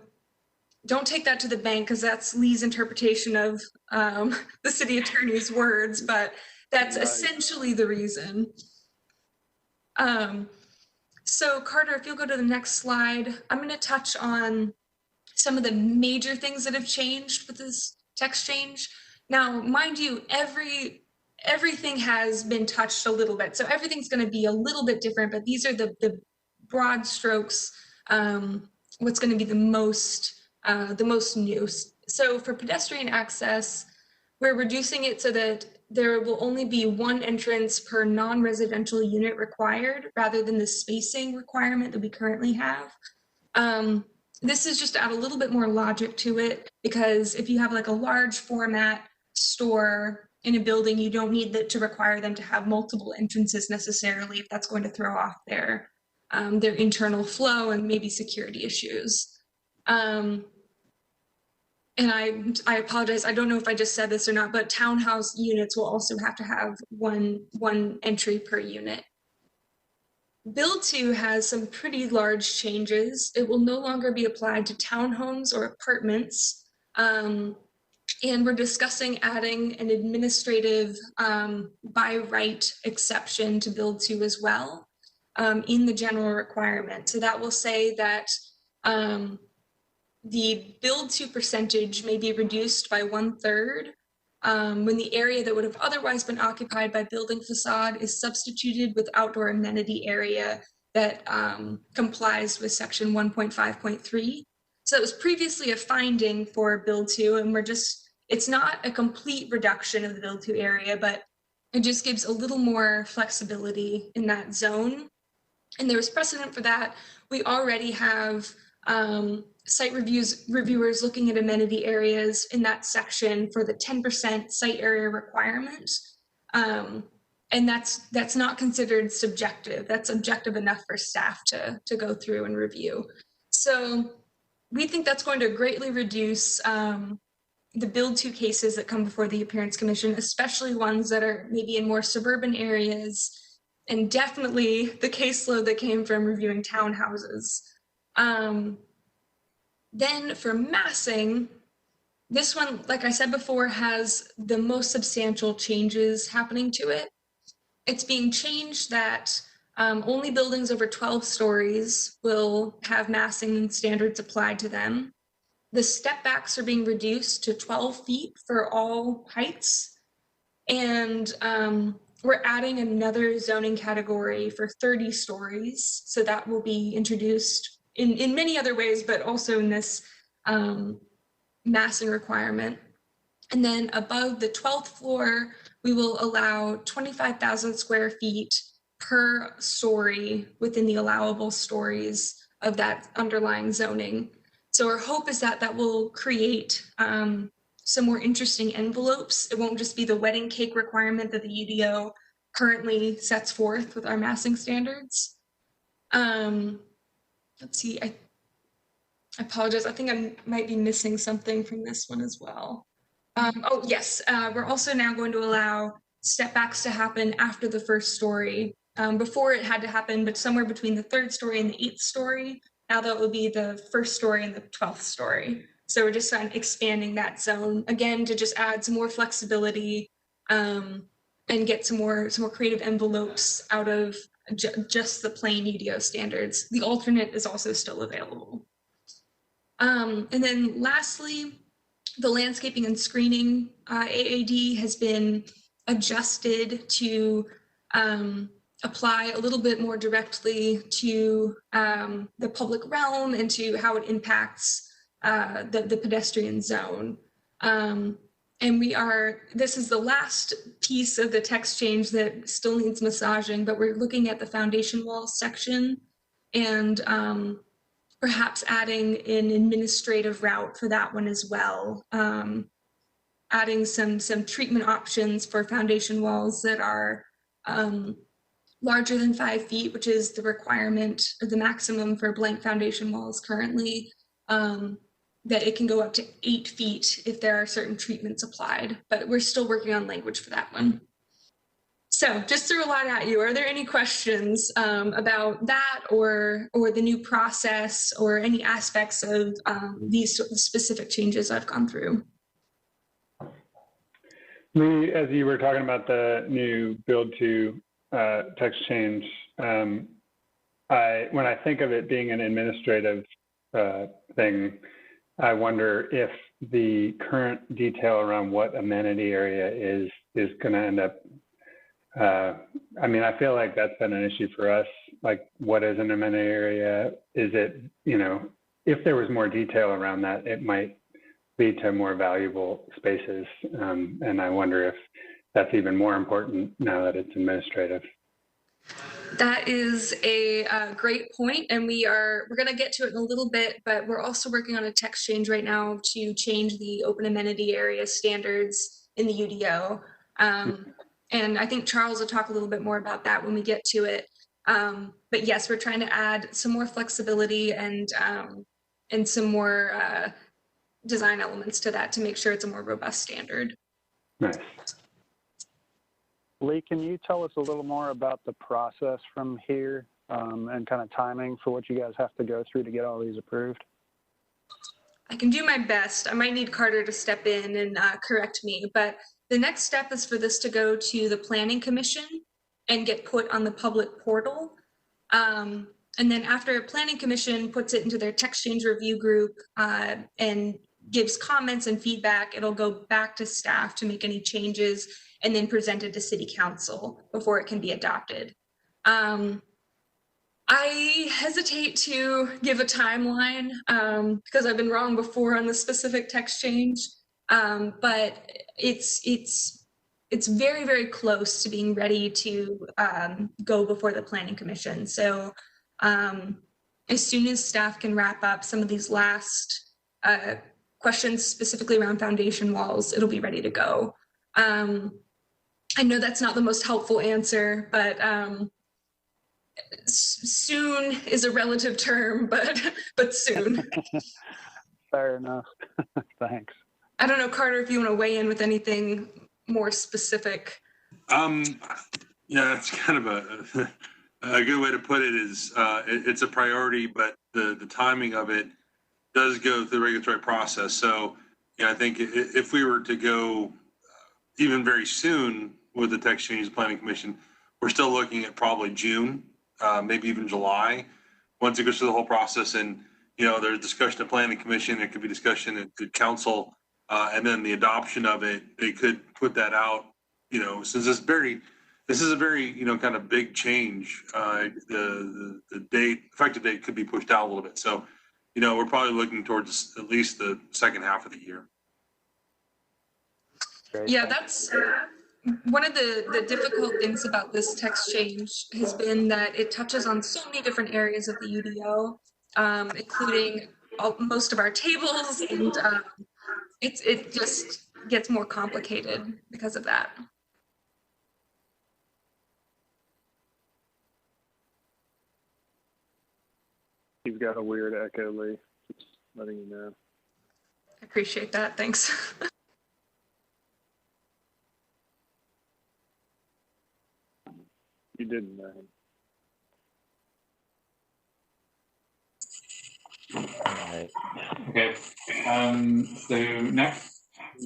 don't take that to the bank because that's Lee's interpretation of the city attorney's words, but that's essentially the reason. So Carter, if you'll go to the next slide, I'm going to touch on some of the major things that have changed with this text change. Now, mind you, everything has been touched a little bit, so everything's going to be a little bit different, but these are the broad strokes, what's going to be the most new. So for pedestrian access, we're reducing it so that there will only be one entrance per non-residential unit required rather than the spacing requirement that we currently have. This is just to add a little bit more logic to it, because if you have like a large format store in a building, you don't need to require them to have multiple entrances necessarily if that's going to throw off their internal flow and maybe security issues. And I apologize, I don't know if I just said this or not, but townhouse units will also have to have one entry per unit. Bill 2 has some pretty large changes. It will no longer be applied to townhomes or apartments. And we're discussing adding an administrative by right exception to Bill 2 as well in the general requirement. So that will say that the build to percentage may be reduced by 1/3 when the area that would have otherwise been occupied by building facade is substituted with outdoor amenity area that complies with section 1.5.3. So it was previously a finding for build 2, and it's not a complete reduction of the build 2 area, but it just gives a little more flexibility in that zone. And there was precedent for that. We already have site reviewers looking at amenity areas in that section for the 10% site area requirement. And that's not considered subjective. That's objective enough for staff to go through and review. So we think that's going to greatly reduce the build 2 cases that come before the Appearance Commission, especially ones that are maybe in more suburban areas, and definitely the caseload that came from reviewing townhouses. Then for massing, this one, like I said before, has the most substantial changes happening to it. It's being changed that only buildings over 12 stories will have massing standards applied to them. The step backs are being reduced to 12 feet for all heights. And we're adding another zoning category for 30 stories. So that will be introduced in many other ways, but also in this massing requirement. And then above the 12th floor, we will allow 25,000 square feet per story within the allowable stories of that underlying zoning. So our hope is that that will create some more interesting envelopes. It won't just be the wedding cake requirement that the UDO currently sets forth with our massing standards. Let's see, I apologize. I think I might be missing something from this one as well. Oh, yes, we're also now going to allow step backs to happen after the first story. Before it had to happen, but somewhere between the 3rd story and the 8th story. Now that will be the 1st story and the 12th story. So we're just expanding that zone, again, to just add some more flexibility and get some more creative envelopes out of just the plain UDO standards. The alternate is also still available. And then lastly, the landscaping and screening AAD has been adjusted to apply a little bit more directly to the public realm and to how it impacts the pedestrian zone. And this is the last piece of the text change that still needs massaging, but we're looking at the foundation wall section and perhaps adding an administrative route for that one as well. Adding some treatment options for foundation walls that are larger than 5 feet, which is the requirement or the maximum for blank foundation walls currently. That it can go up to 8 feet if there are certain treatments applied, but we're still working on language for that one. So just threw a lot at you. Are there any questions about that or the new process or any aspects of these specific changes I've gone through? Lee, as you were talking about the new build to text change, when I think of it being an administrative thing, I wonder if the current detail around what amenity area is going to end up. I mean, I feel like that's been an issue for us. Like, what is an amenity area? Is it, you know, if there was more detail around that, it might lead to more valuable spaces. And I wonder if that's even more important now that it's administrative. That is a great point, and we're going to get to it in a little bit, but we're also working on a text change right now to change the open amenity area standards in the UDO. And I think Charles will talk a little bit more about that when we get to it. But yes, we're trying to add some more flexibility and some more design elements to that to make sure it's a more robust standard. Nice. Lee, can you tell us a little more about the process from here and kind of timing for what you guys have to go through to get all these approved? I can do my best. I might need Carter to step in and correct me, but the next step is for this to go to the Planning Commission and get put on the public portal. And then after Planning Commission puts it into their text change review group and gives comments and feedback, it'll go back to staff to make any changes and then presented to City Council before it can be adopted. I hesitate to give a timeline because I've been wrong before on the specific text change, but it's very, very close to being ready to go before the Planning Commission. So as soon as staff can wrap up some of these last questions specifically around foundation walls, it'll be ready to go. I know that's not the most helpful answer, but soon is a relative term, but soon. Fair enough. Thanks. I don't know, Carter, if you want to weigh in with anything more specific. Yeah, it's kind of a good way to put it is it's a priority, but the timing of it does go through the regulatory process. So, I think if we were to go even very soon with the text change planning commission, we're still looking at probably June, maybe even July, once it goes through the whole process. And, there's discussion at planning commission, there could be discussion at the council, and then the adoption of it, they could put that out, since this is a very, kind of big change. The effective date could be pushed out a little bit. So, we're probably looking towards at least the second half of the year. Yeah, that's one of the difficult things about this text change has been that it touches on so many different areas of the UDO, including most of our tables, and it just gets more complicated because of that. You've got a weird echo, Lee. Just letting you know. I appreciate that. Thanks. You didn't know. Right. Okay. So next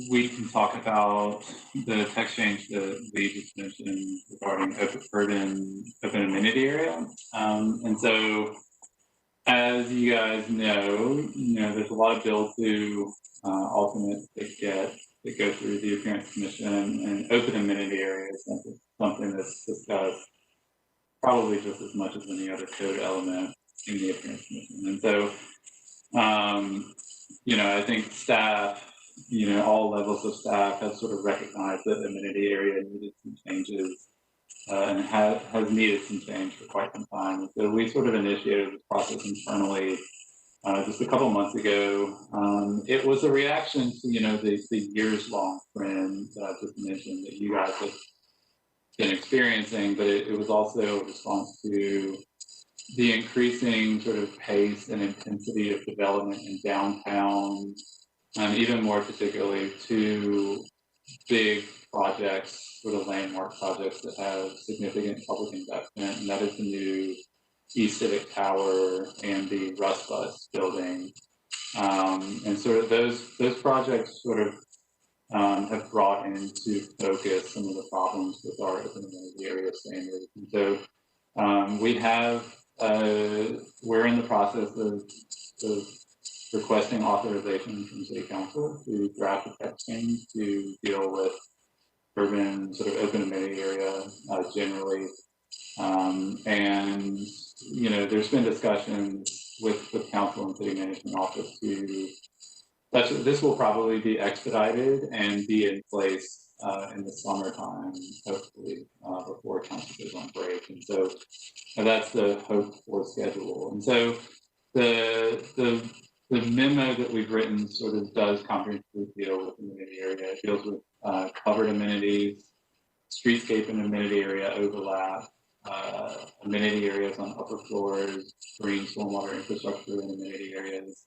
we can talk about the text change that we just mentioned regarding open amenity area. And so, as you guys know, there's a lot of build to alternates that go through the Appearance Commission, and open amenity area is something that's discussed probably just as much as any other code element in the Appearance Commission. And so, I think staff, all levels of staff have sort of recognized that the amenity area needed some changes and has needed some change for quite some time. And so we sort of initiated this process internally just a couple of months ago. It was a reaction to, the years-long trend that I just mentioned that you guys have been experiencing, but it was also a response to the increasing sort of pace and intensity of development in downtown, even more particularly to big projects, sort of landmark projects that have significant public investment, and that is the new East Civic Tower and the Rust Bus building. And sort of those projects sort of have brought into focus some of the problems with our open amenity area standards. And so we have, we're in the process of requesting authorization from City Council to draft a text change to deal with urban sort of open amenity area generally. And, you know, there's been discussions with council and city management office to, this will probably be expedited and be in place in the summertime, hopefully, before council goes on break. And so that's the hoped for schedule. And so the memo that we've written sort of does comprehensively deal with amenity area. It deals with covered amenities, streetscape and amenity area overlap, amenity areas on upper floors, green stormwater infrastructure in amenity areas.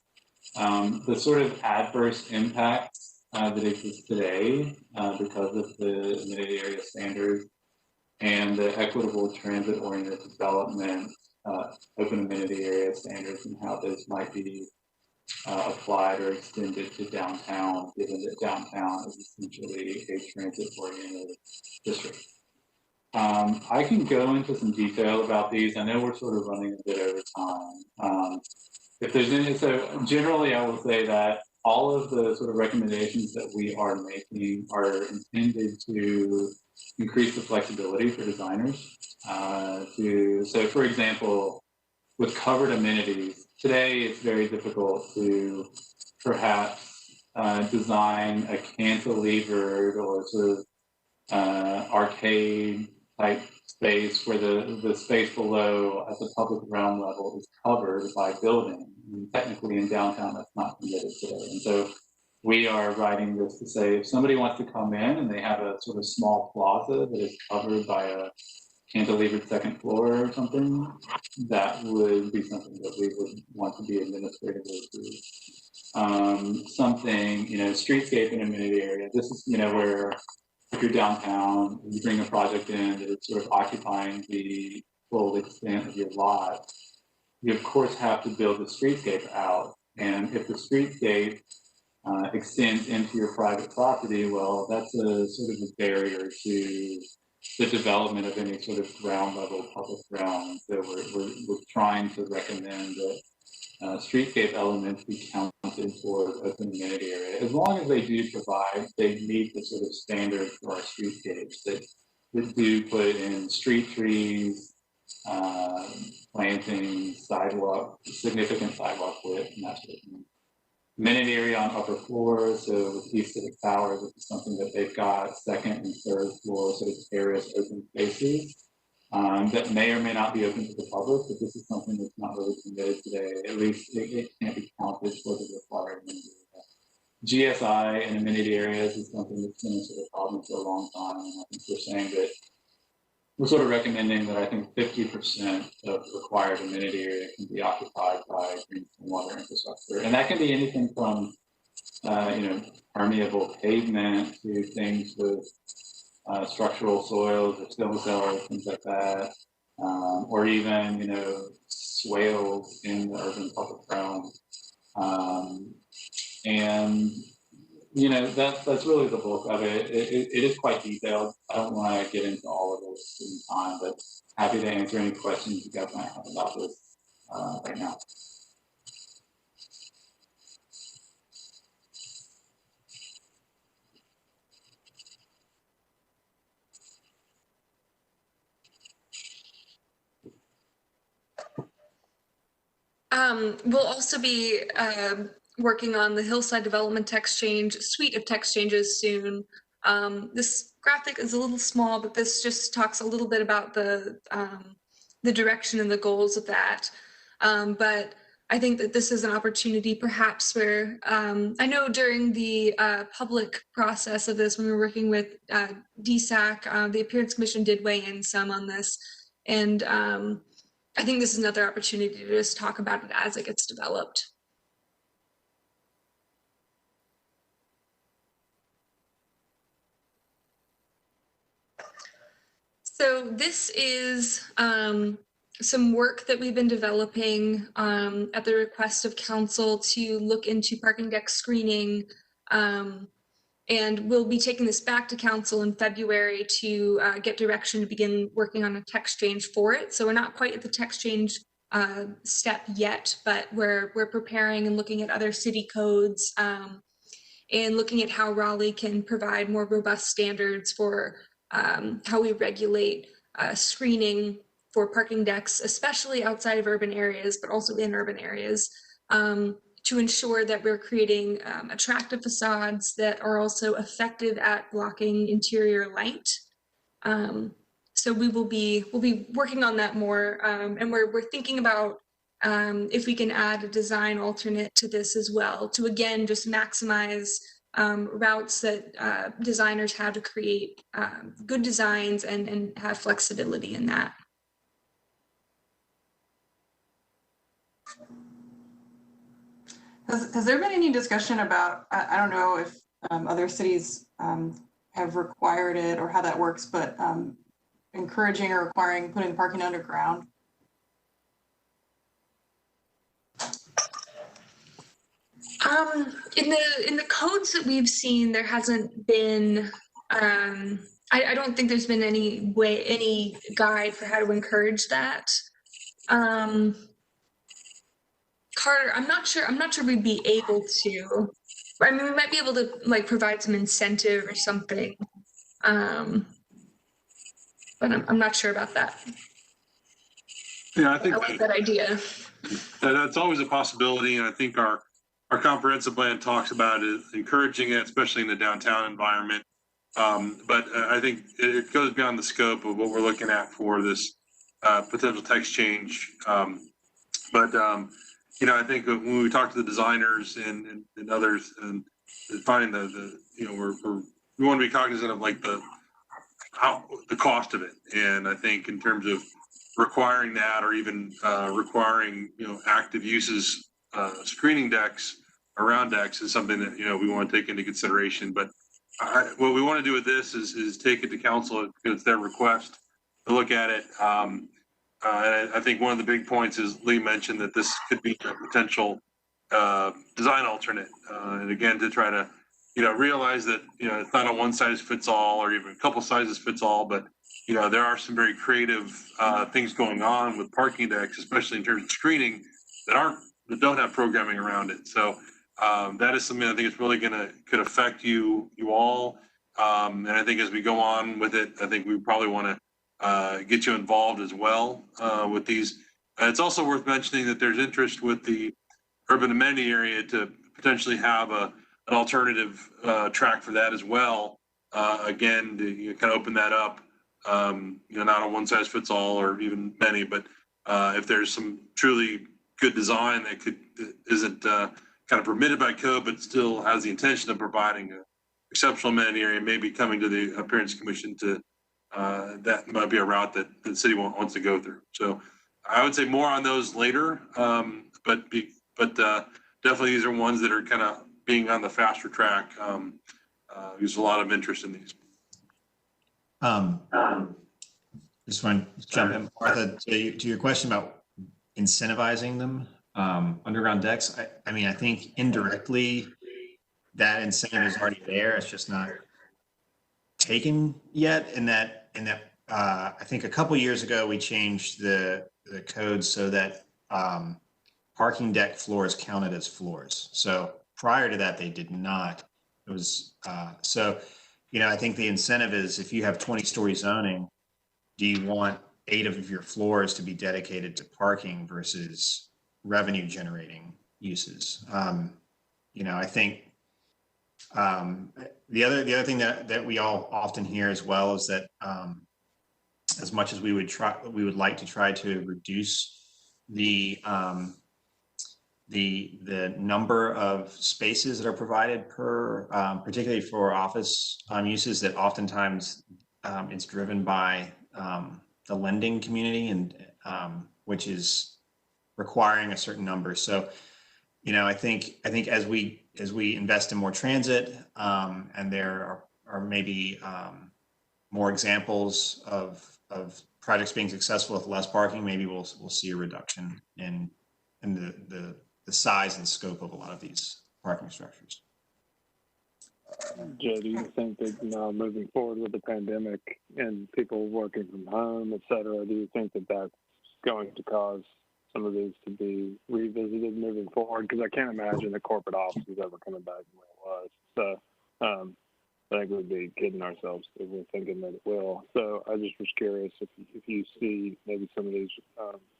The sort of adverse impacts that exist today because of the amenity area standards and the equitable transit-oriented development open amenity area standards and how those might be applied or extended to downtown, given that downtown is essentially a transit-oriented district. I can go into some detail about these. I know we're sort of running a bit over time. If there's any, so generally I will say that all of the sort of recommendations that we are making are intended to increase the flexibility for designers. So for example, with covered amenities, today it's very difficult to perhaps design a cantilevered or sort of arcade type space where the space below at the public realm level is covered by building. And technically in downtown, that's not permitted today. And so we are writing this to say, if somebody wants to come in and they have a sort of small plaza that is covered by a cantilevered second floor or something, that would be something that we would want to be administratively approved. Something, you know, streetscape and amenity area. This is, you know, where if you're downtown, you bring a project in that is sort of occupying the full extent of your lot, you of course have to build the streetscape out. And if the streetscape extends into your private property, well, that's a sort of a barrier to the development of any sort of ground level public realm. So we're trying to recommend that streetscape elements be counted toward open amenity area. As long as they do provide, they meet the sort of standard for our streetscapes that do put in street trees, planting, sidewalk, significant sidewalk width, and that sort of thing. Amenity area on upper floors, so with East Civic Tower, which is something that they've got second and third floor sort of terrace open spaces that may or may not be open to the public, but this is something that's not really permitted today. At least it can't be counted for the required amenity area. GSI and amenity areas is something that's been a sort of problem for a long time, and I think we're saying that we're sort of recommending that I think 50% of required amenity area can be occupied by green water infrastructure. And that can be anything from, you know, permeable pavement to things with structural soils or sill cells, things like that. Or even, you know, swales in the urban public realm. And you know, that's really the bulk of it. It is quite detailed. I don't want to get into all of this in time, but happy to answer any questions you guys might have about this right now. We'll also be working on the Hillside Development Text Change suite of text changes soon. This graphic is a little small, but this just talks a little bit about the direction and the goals of that. But I think that this is an opportunity perhaps where I know during the public process of this, when we were working with DSAC, the Appearance Commission did weigh in some on this. And I think this is another opportunity to just talk about it as it gets developed. So this is some work that we've been developing at the request of council to look into parking deck screening. And we'll be taking this back to council in February to get direction to begin working on a text change for it. So we're not quite at the text change step yet, but we're preparing and looking at other city codes and looking at how Raleigh can provide more robust standards for how we regulate screening for parking decks, especially outside of urban areas, but also in urban areas, to ensure that we're creating attractive facades that are also effective at blocking interior light. So we'll be working on that more, and we're thinking about if we can add a design alternate to this as well, to again just maximize routes that designers have to create good designs and have flexibility in that. Has there been any discussion about, I don't know if other cities have required it or how that works, but encouraging or requiring putting parking underground? In the codes that we've seen, there hasn't been, I don't think there's been any guide for how to encourage that. Carter, I'm not sure we'd be able to. I mean, we might be able to like provide some incentive or something. But I'm not sure about that. Yeah, I think I like that idea. That's always a possibility, and I think our comprehensive plan talks about it, encouraging it, especially in the downtown environment. But I think it goes beyond the scope of what we're looking at for this potential text change. You know, I think when we talk to the designers and others, and find we want to be cognizant of like the cost of it, and I think in terms of requiring that, or even requiring active uses, screening decks around decks is something that we want to take into consideration. But what we want to do with this is take it to council because it's their request to look at it. And I think one of the big points is Lee mentioned that this could be a potential design alternate, and again to try to realize that it's not a one size fits all or even a couple sizes fits all, but there are some very creative things going on with parking decks, especially in terms of screening that don't have programming around it. So that is something I think is really could affect you all, and I think as we go on with it, I think we probably want to get you involved as well with these. It's also worth mentioning that there's interest with the urban amenity area to potentially have an alternative track for that as well. Again, to kind of open that up, not a one size fits all or even many, but if there's some truly good design that isn't kind of permitted by code, but still has the intention of providing an exceptional amenity area, maybe coming to the Appearance Commission to that might be a route that the city wants to go through. So I would say more on those later, but definitely these are ones that are kind of being on the faster track. There's a lot of interest in these. Just want to jump in, Martha, to your question about incentivizing them, underground decks. I mean, I think indirectly that incentive is already there. It's just not taken yet. I think a couple years ago we changed the code so that parking deck floors counted as floors. So prior to that, they did not. It was I think the incentive is if you have 20-story zoning, do you want 8 of your floors to be dedicated to parking versus revenue generating uses? I think the other thing that we all often hear as well is that as much as we would like to try to reduce the number of spaces that are provided per, particularly for office uses, that oftentimes it's driven by the lending community, and which is requiring a certain number. So, I think as we invest in more transit, and there are maybe more examples of projects being successful with less parking, maybe we'll see a reduction in the size and scope of a lot of these parking structures. Joe, do you think that now moving forward with the pandemic and people working from home, et cetera, do you think that that's going to cause some of these to be revisited moving forward? Because I can't imagine the corporate office is ever coming back the way it was. So I think we'd be kidding ourselves if we're thinking that it will. So I just was curious if you see maybe some of these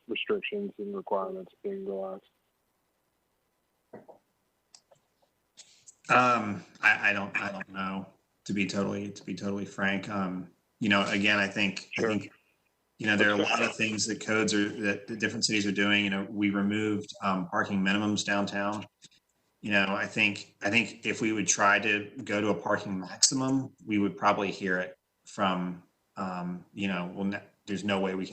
restrictions and requirements being relaxed. I don't know, to be totally frank. You know, again, I think you know, there are a lot of things that that the different cities are doing. You know, we removed parking minimums downtown. You know, I think if we would try to go to a parking maximum, we would probably hear it from you know, well, there's no way we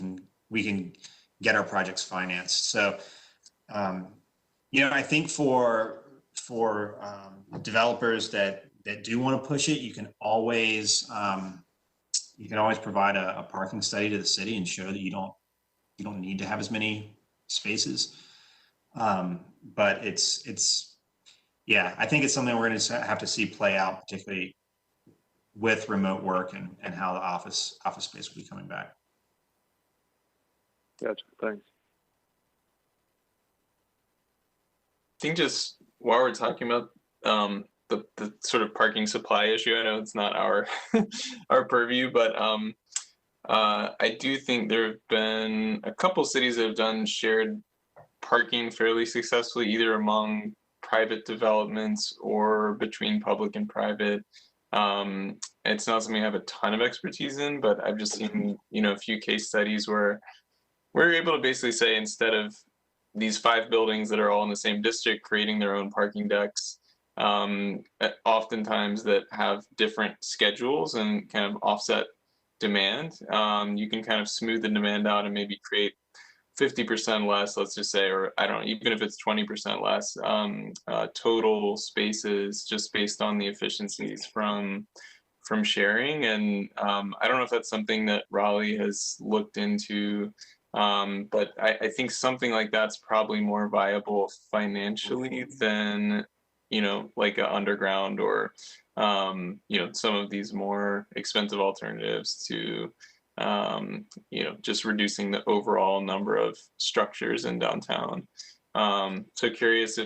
can get our projects financed. So you know, I think for developers that do want to push it, you can always provide a parking study to the city and show that you don't need to have as many spaces. But yeah, I think it's something we're going to have to see play out, particularly with remote work and how the office space will be coming back. Gotcha. Thanks. I think just while we're talking about the sort of parking supply issue, I know it's not our our purview, but I do think there have been a couple cities that have done shared parking fairly successfully, either among private developments or between public and private. It's not something I have a ton of expertise in, but I've just seen, you know, a few case studies where we're able to basically say, instead of these 5 buildings that are all in the same district creating their own parking decks, oftentimes that have different schedules and kind of offset demand, you can kind of smooth the demand out and maybe create 50% less, let's just say, or I don't know, even if it's 20% less total spaces, just based on the efficiencies from sharing. And I don't know if that's something that Raleigh has looked into, but I think something like that's probably more viable financially than, you know, like an underground or you know, some of these more expensive alternatives to you know, just reducing the overall number of structures in downtown. So curious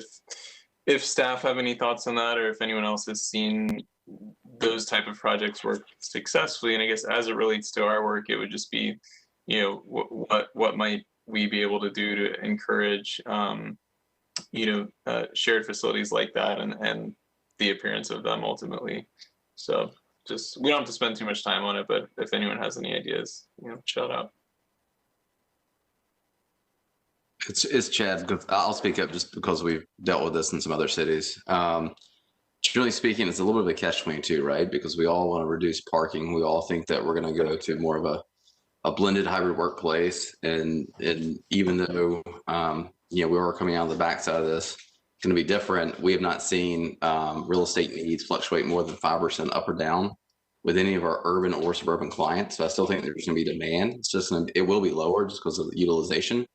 if staff have any thoughts on that, or if anyone else has seen those type of projects work successfully. And I guess as it relates to our work, it would just be, you know, what might we be able to do to encourage you know, shared facilities like that and the appearance of them ultimately. So just, we don't have to spend too much time on it, but if anyone has any ideas, you know, shout out. It's Chad. I'll speak up just because we've dealt with this in some other cities. Generally speaking, it's a little bit of a catch-22, right? Because we all want to reduce parking. We all think that we're going to go to more of a blended hybrid workplace. And even though, you know, we are coming out of the backside of this, it's going to be different. We have not seen real estate needs fluctuate more than 5% up or down with any of our urban or suburban clients. So I still think there's going to be demand. It's just it will be lower just because of the utilization.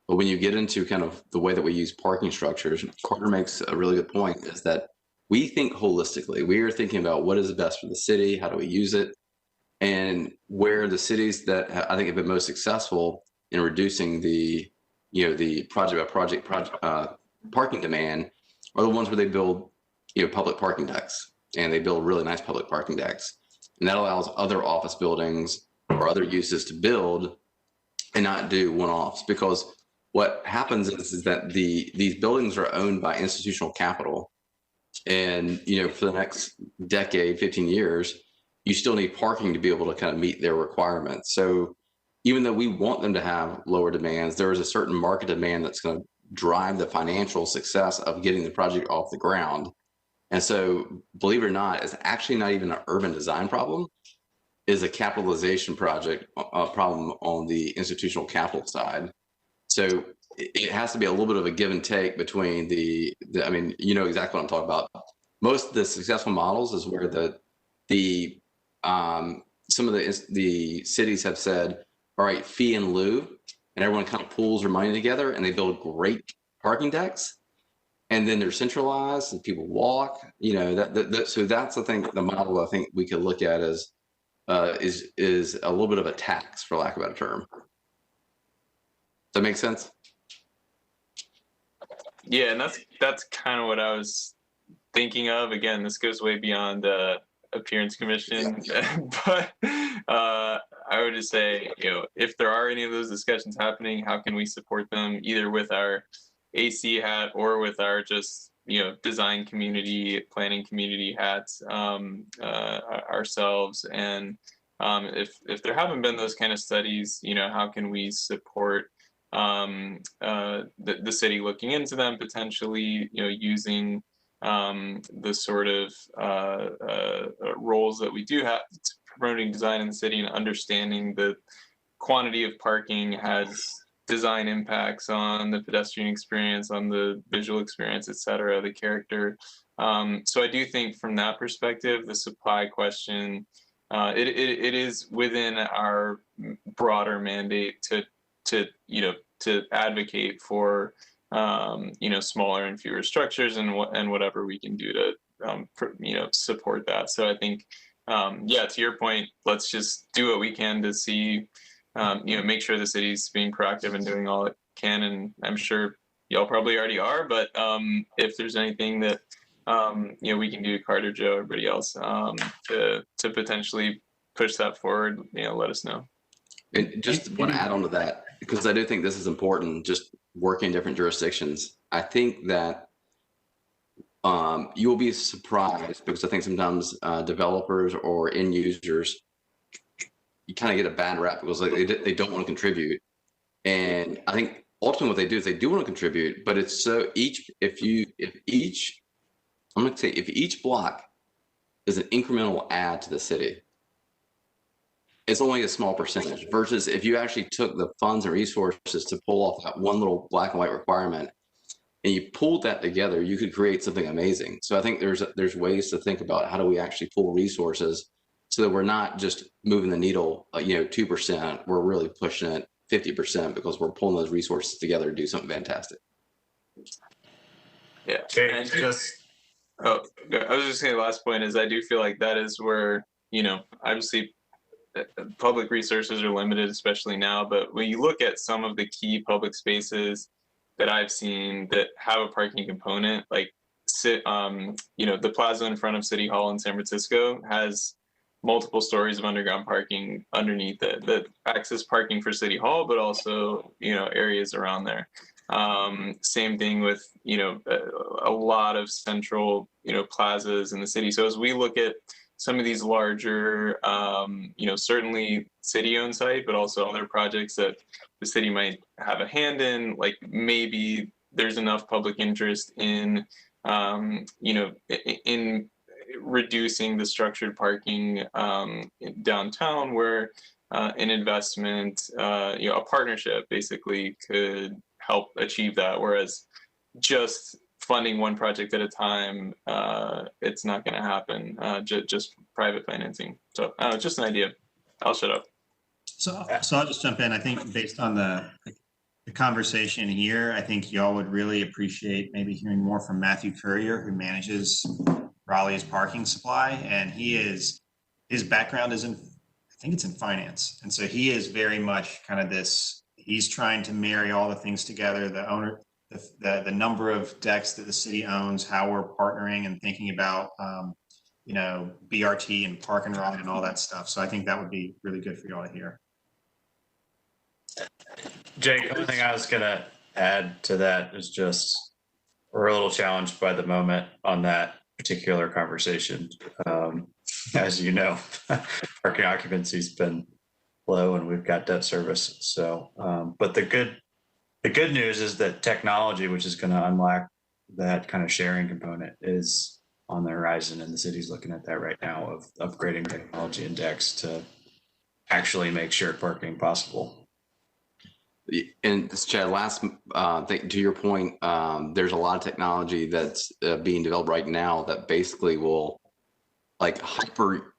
But when you get into kind of the way that we use parking structures, Carter makes a really good point, is that we think holistically. We are thinking about what is best for the city, how do we use it, and where the cities that I think have been most successful in reducing the, you know, the project by project parking demand are the ones where they build, you know, public parking decks, and they build really nice public parking decks, and that allows other office buildings or other uses to build and not do one-offs. Because what happens is that these buildings are owned by institutional capital, and, you know, for the next decade, 15 years, you still need parking to be able to kind of meet their requirements. So even though we want them to have lower demands, there is a certain market demand that's going to drive the financial success of getting the project off the ground. And so, believe it or not, it's actually not even an urban design problem, is a capitalization problem on the institutional capital side. So it has to be a little bit of a give and take between I mean, you know exactly what I'm talking about. Most of the successful models is where some some of the cities have said, all right, fee in lieu, and everyone kind of pools their money together and they build great parking decks. And then they're centralized and people walk, you know, so that's the thing, the model I think we could look at is a little bit of a tax, for lack of a better term. Does that make sense? Yeah, and that's kind of what I was thinking of. Again, this goes way beyond appearance commission, but I would just say, you know, if there are any of those discussions happening, how can we support them either with our AC hat or with our just, you know, design community, planning community hats ourselves. And if there haven't been those kind of studies, you know, how can we support the city looking into them, potentially, you know, using the sort of roles that we do have promoting design in the city and understanding the quantity of parking has design impacts on the pedestrian experience, on the visual experience, et cetera, the character. So I do think from that perspective, the supply question, it is within our broader mandate to you know, to advocate for you know, smaller and fewer structures and whatever we can do to you know, support that. So I think yeah, to your point, let's just do what we can to see you know, make sure the city's being proactive and doing all it can. And I'm sure y'all probably already are, but if there's anything that you know, we can do, Carter, Joe, everybody else, to potentially push that forward, you know, let us know. And just want to add on to that, because I do think this is important, just working in different jurisdictions. I think that you will be surprised, because I think sometimes developers or end users, you kind of get a bad rap because they don't want to contribute. And I think ultimately what they do is they do want to contribute, but it's so if each block is an incremental add to the city, it's only a small percentage, versus if you actually took the funds and resources to pull off that one little black and white requirement and you pulled that together, you could create something amazing. So I think there's ways to think about how do we actually pull resources so that we're not just moving the needle, you know, 2%, we're really pushing it 50% because we're pulling those resources together to do something fantastic. Yeah, and just, I was just saying the last point is I do feel like that is where, you know, obviously public resources are limited, especially now, but when you look at some of the key public spaces that I've seen that have a parking component, like you know, the plaza in front of City Hall in San Francisco has multiple stories of underground parking underneath it, that access parking for City Hall, but also, you know, areas around there. Same thing with, you know, a lot of central, you know, plazas in the city. So as we look at some of these larger, you know, certainly city-owned site, but also other projects that the city might have a hand in, like maybe there's enough public interest in, you know, in reducing the structured parking downtown, where an investment, you know, a partnership basically could help achieve that. Whereas just funding one project at a time, it's not going to happen. Just private financing. So it's just an idea. I'll shut up. So I'll just jump in. I think based on the conversation here, I think y'all would really appreciate maybe hearing more from Matthew Courier, who manages Raleigh's parking supply, and his background is in, I think it's in finance, and so he is very much kind of this. He's trying to marry all the things together. The number of decks that the city owns, how we're partnering and thinking about, you know, BRT and park and ride and all that stuff. So I think that would be really good for y'all to hear. Jake, the only thing I was going to add to that is just we're a little challenged by the moment on that particular conversation. As you know, parking occupancy's been low and we've got debt service. So, but the good news is that technology, which is going to unlock that kind of sharing component, is on the horizon, and the city's looking at that right now of upgrading technology and decks to actually make shared parking possible. And this, Chad, last thing to your point, there's a lot of technology that's being developed right now that basically will like hyper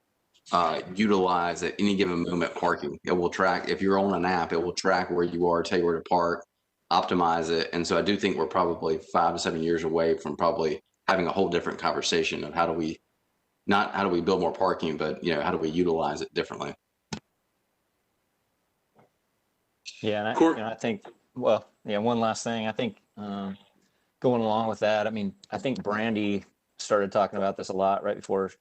utilize at any given moment parking. It will track, if you're on an app, it will track where you are, tell you where to park, optimize it. And so I do think we're probably 5 to 7 years away from probably having a whole different conversation of how do we build more parking, but how do we utilize it differently? Yeah, and I think, well, yeah, one last thing. I think going along with that, I mean, I think Brandy started talking about this a lot right before,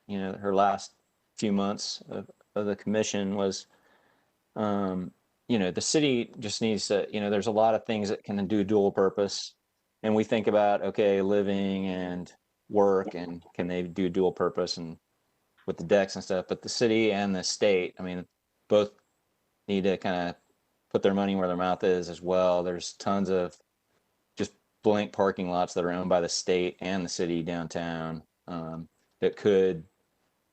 her last few months of the commission was, the city just needs to, there's a lot of things that can do dual purpose. And we think about, okay, living and work, and can they do dual purpose and with the decks and stuff, but the city and the state, I mean, both need to kind of put their money where their mouth is as well. There's tons of just blank parking lots that are owned by the state and the city downtown that could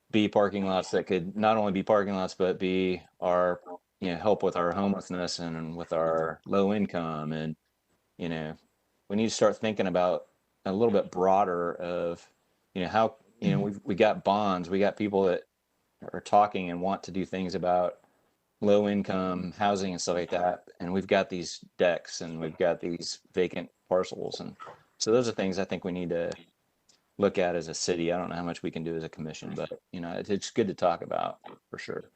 be parking lots that could not only be parking lots, but be our, help with our homelessness and with our low income. And, we need to start thinking about a little bit broader of, how, we got bonds, we got people that are talking and want to do things about low income housing and stuff like that. And we've got these decks and we've got these vacant parcels. And so those are things I think we need to look at as a city. I don't know how much we can do as a commission, but it's good to talk about for sure.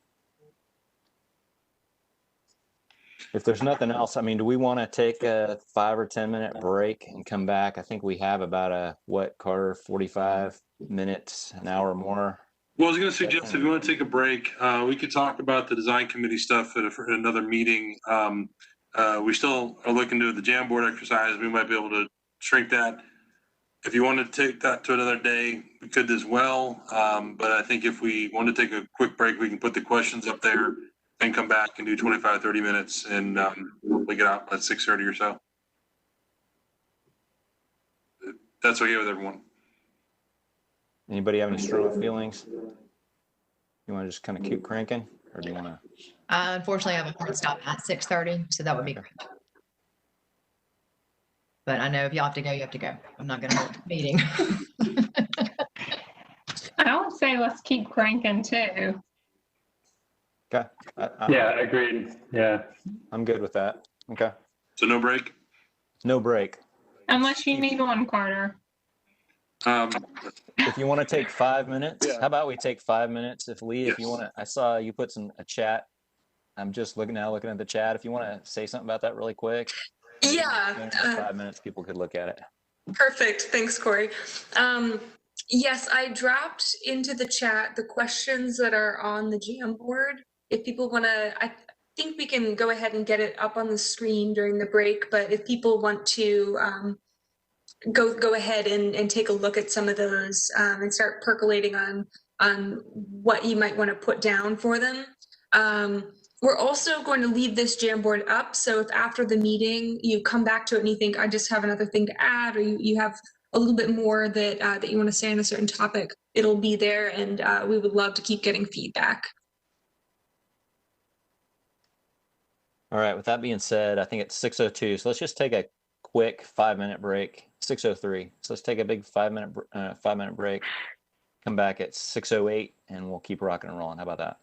If there's nothing else, I mean, do we want to take a 5 or 10 minute break and come back? I think we have about Carter, 45 minutes, an hour more. Well, I was going to suggest if you want to take a break, we could talk about the design committee stuff at another meeting. We still are looking to the jam board exercise. We might be able to shrink that. If you want to take that to another day, we could as well. But I think if we want to take a quick break, we can put the questions up there and come back and do 25, 30 minutes and we get out at 6:30 or so. That's okay with everyone. Anybody have any strong feelings? You want to just kind of keep cranking, or do you want to? Unfortunately, I have a hard stop at 6:30, so that would be great. But I know if you have to go, you have to go. I'm not going to hold a meeting. I would say let's keep cranking too. Okay. Yeah, agreed. Yeah. I'm good with that. Okay. So no break? No break. Unless you need one, Carter. If you want to take 5 minutes, Yeah. How about we take 5 minutes? If Lee, if you want to, I saw you put a chat. I'm just looking at the chat. If you want to say something about that really quick. Yeah. 5 minutes, people could look at it. Perfect. Thanks, Corey. Yes, I dropped into the chat the questions that are on the jam board. If people want to, I think we can go ahead and get it up on the screen during the break, but if people want to go ahead and take a look at some of those and start percolating on what you might want to put down for them. We're also going to leave this Jamboard up. So if after the meeting you come back to it and you think, I just have another thing to add, or you have a little bit more that you want to say on a certain topic, it'll be there, and we would love to keep getting feedback. All right. With that being said, I think it's 6:02. So let's just take a quick 5 minute break. 6:03. So let's take a big 5 minute break. Come back at 6:08, and we'll keep rocking and rolling. How about that?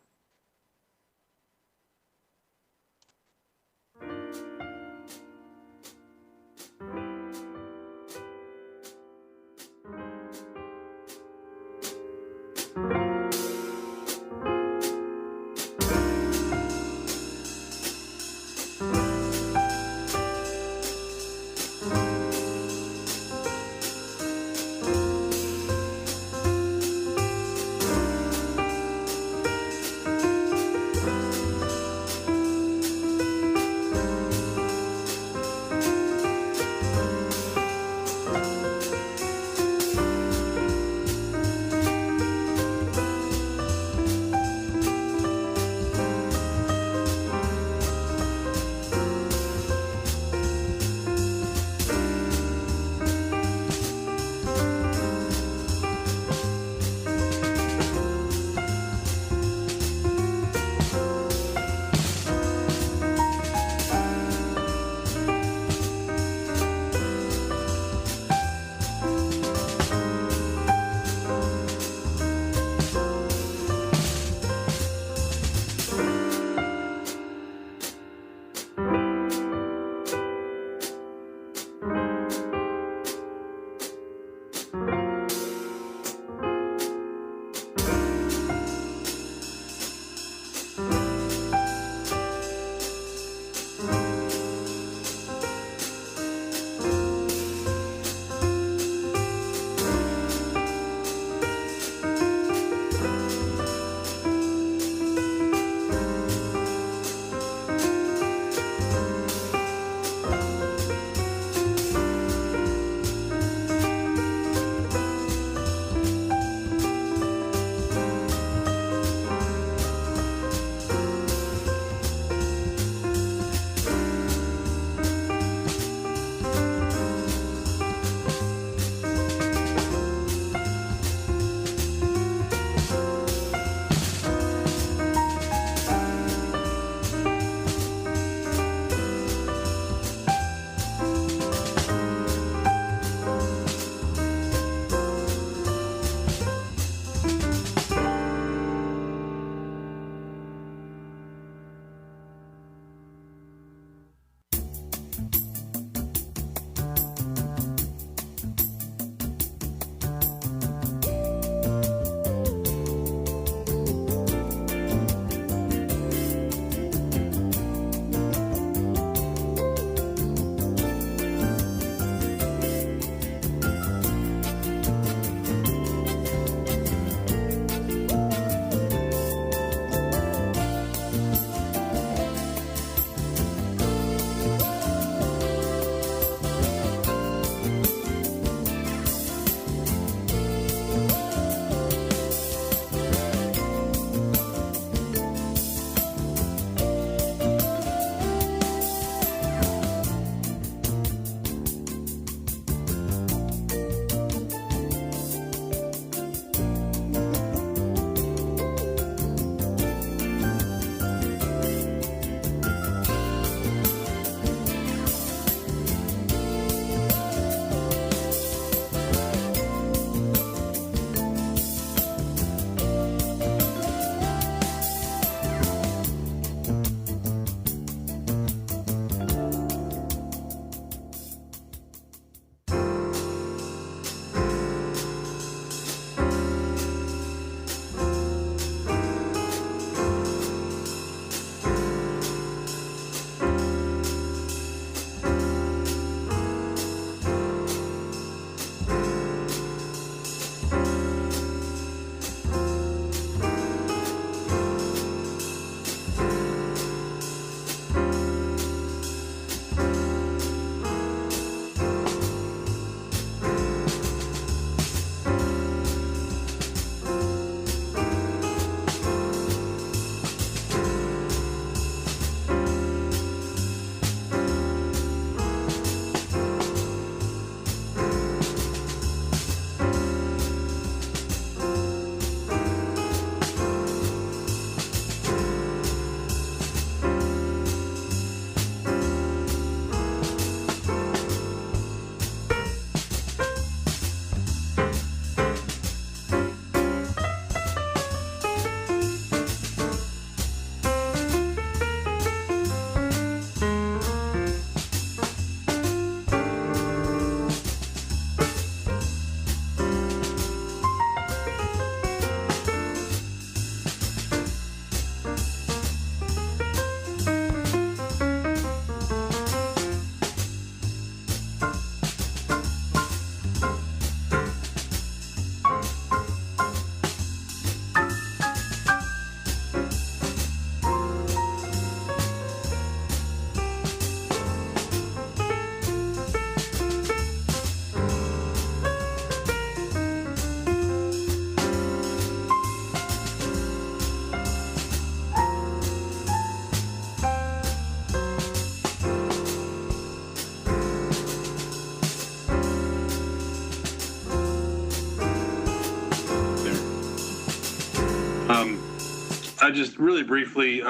I just really briefly,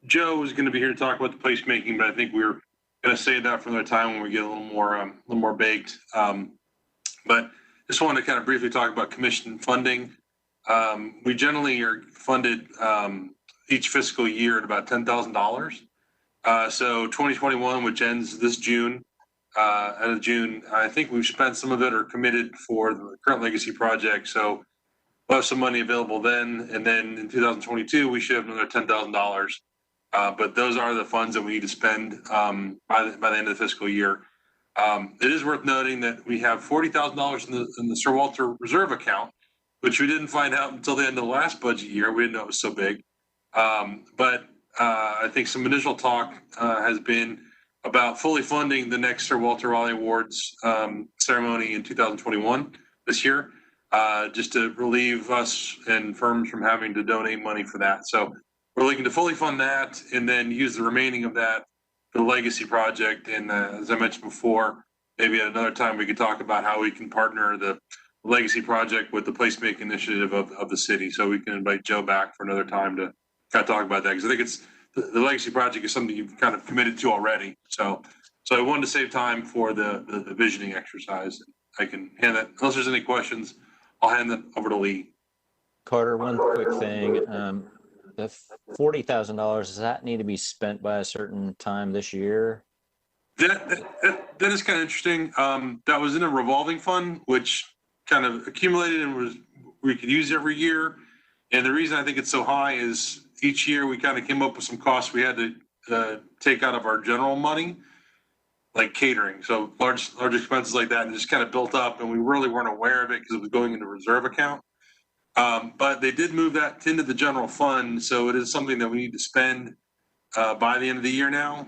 Joe is going to be here to talk about the placemaking, but I think we're going to save that for another time when we get a little more baked. But just wanted to kind of briefly talk about commission funding. We generally are funded each fiscal year at about $10,000. So 2021, which ends this June, end of June, I think we've spent some of it or committed for the current legacy project. So we'll have some money available then. And then in 2022, we should have another $10,000. But those are the funds that we need to spend by the end of the fiscal year. It is worth noting that we have $40,000 in the Sir Walter Reserve account, which we didn't find out until the end of the last budget year. We didn't know it was so big. But I think some initial talk has been about fully funding the next Sir Walter Raleigh Awards ceremony in 2021 this year, just to relieve us and firms from having to donate money for that. So we're looking to fully fund that and then use the remaining of that for the legacy project. And as I mentioned before, maybe at another time we could talk about how we can partner the legacy project with the placemaking initiative of the city. So we can invite Joe back for another time to kind of talk about that, because I think it's the legacy project is something you've kind of committed to already. So I wanted to save time for the visioning exercise. I can hand that, unless there's any questions, I'll hand that over to Lee. Carter, one quick thing. The $40,000, does that need to be spent by a certain time this year? That is kind of interesting. That was in a revolving fund, which kind of accumulated and we could use every year. And the reason I think it's so high is each year we kind of came up with some costs we had to take out of our general money, like catering. So large expenses like that, and just kind of built up, and we really weren't aware of it because it was going into reserve account. But they did move that into the general fund, so it is something that we need to spend by the end of the year now.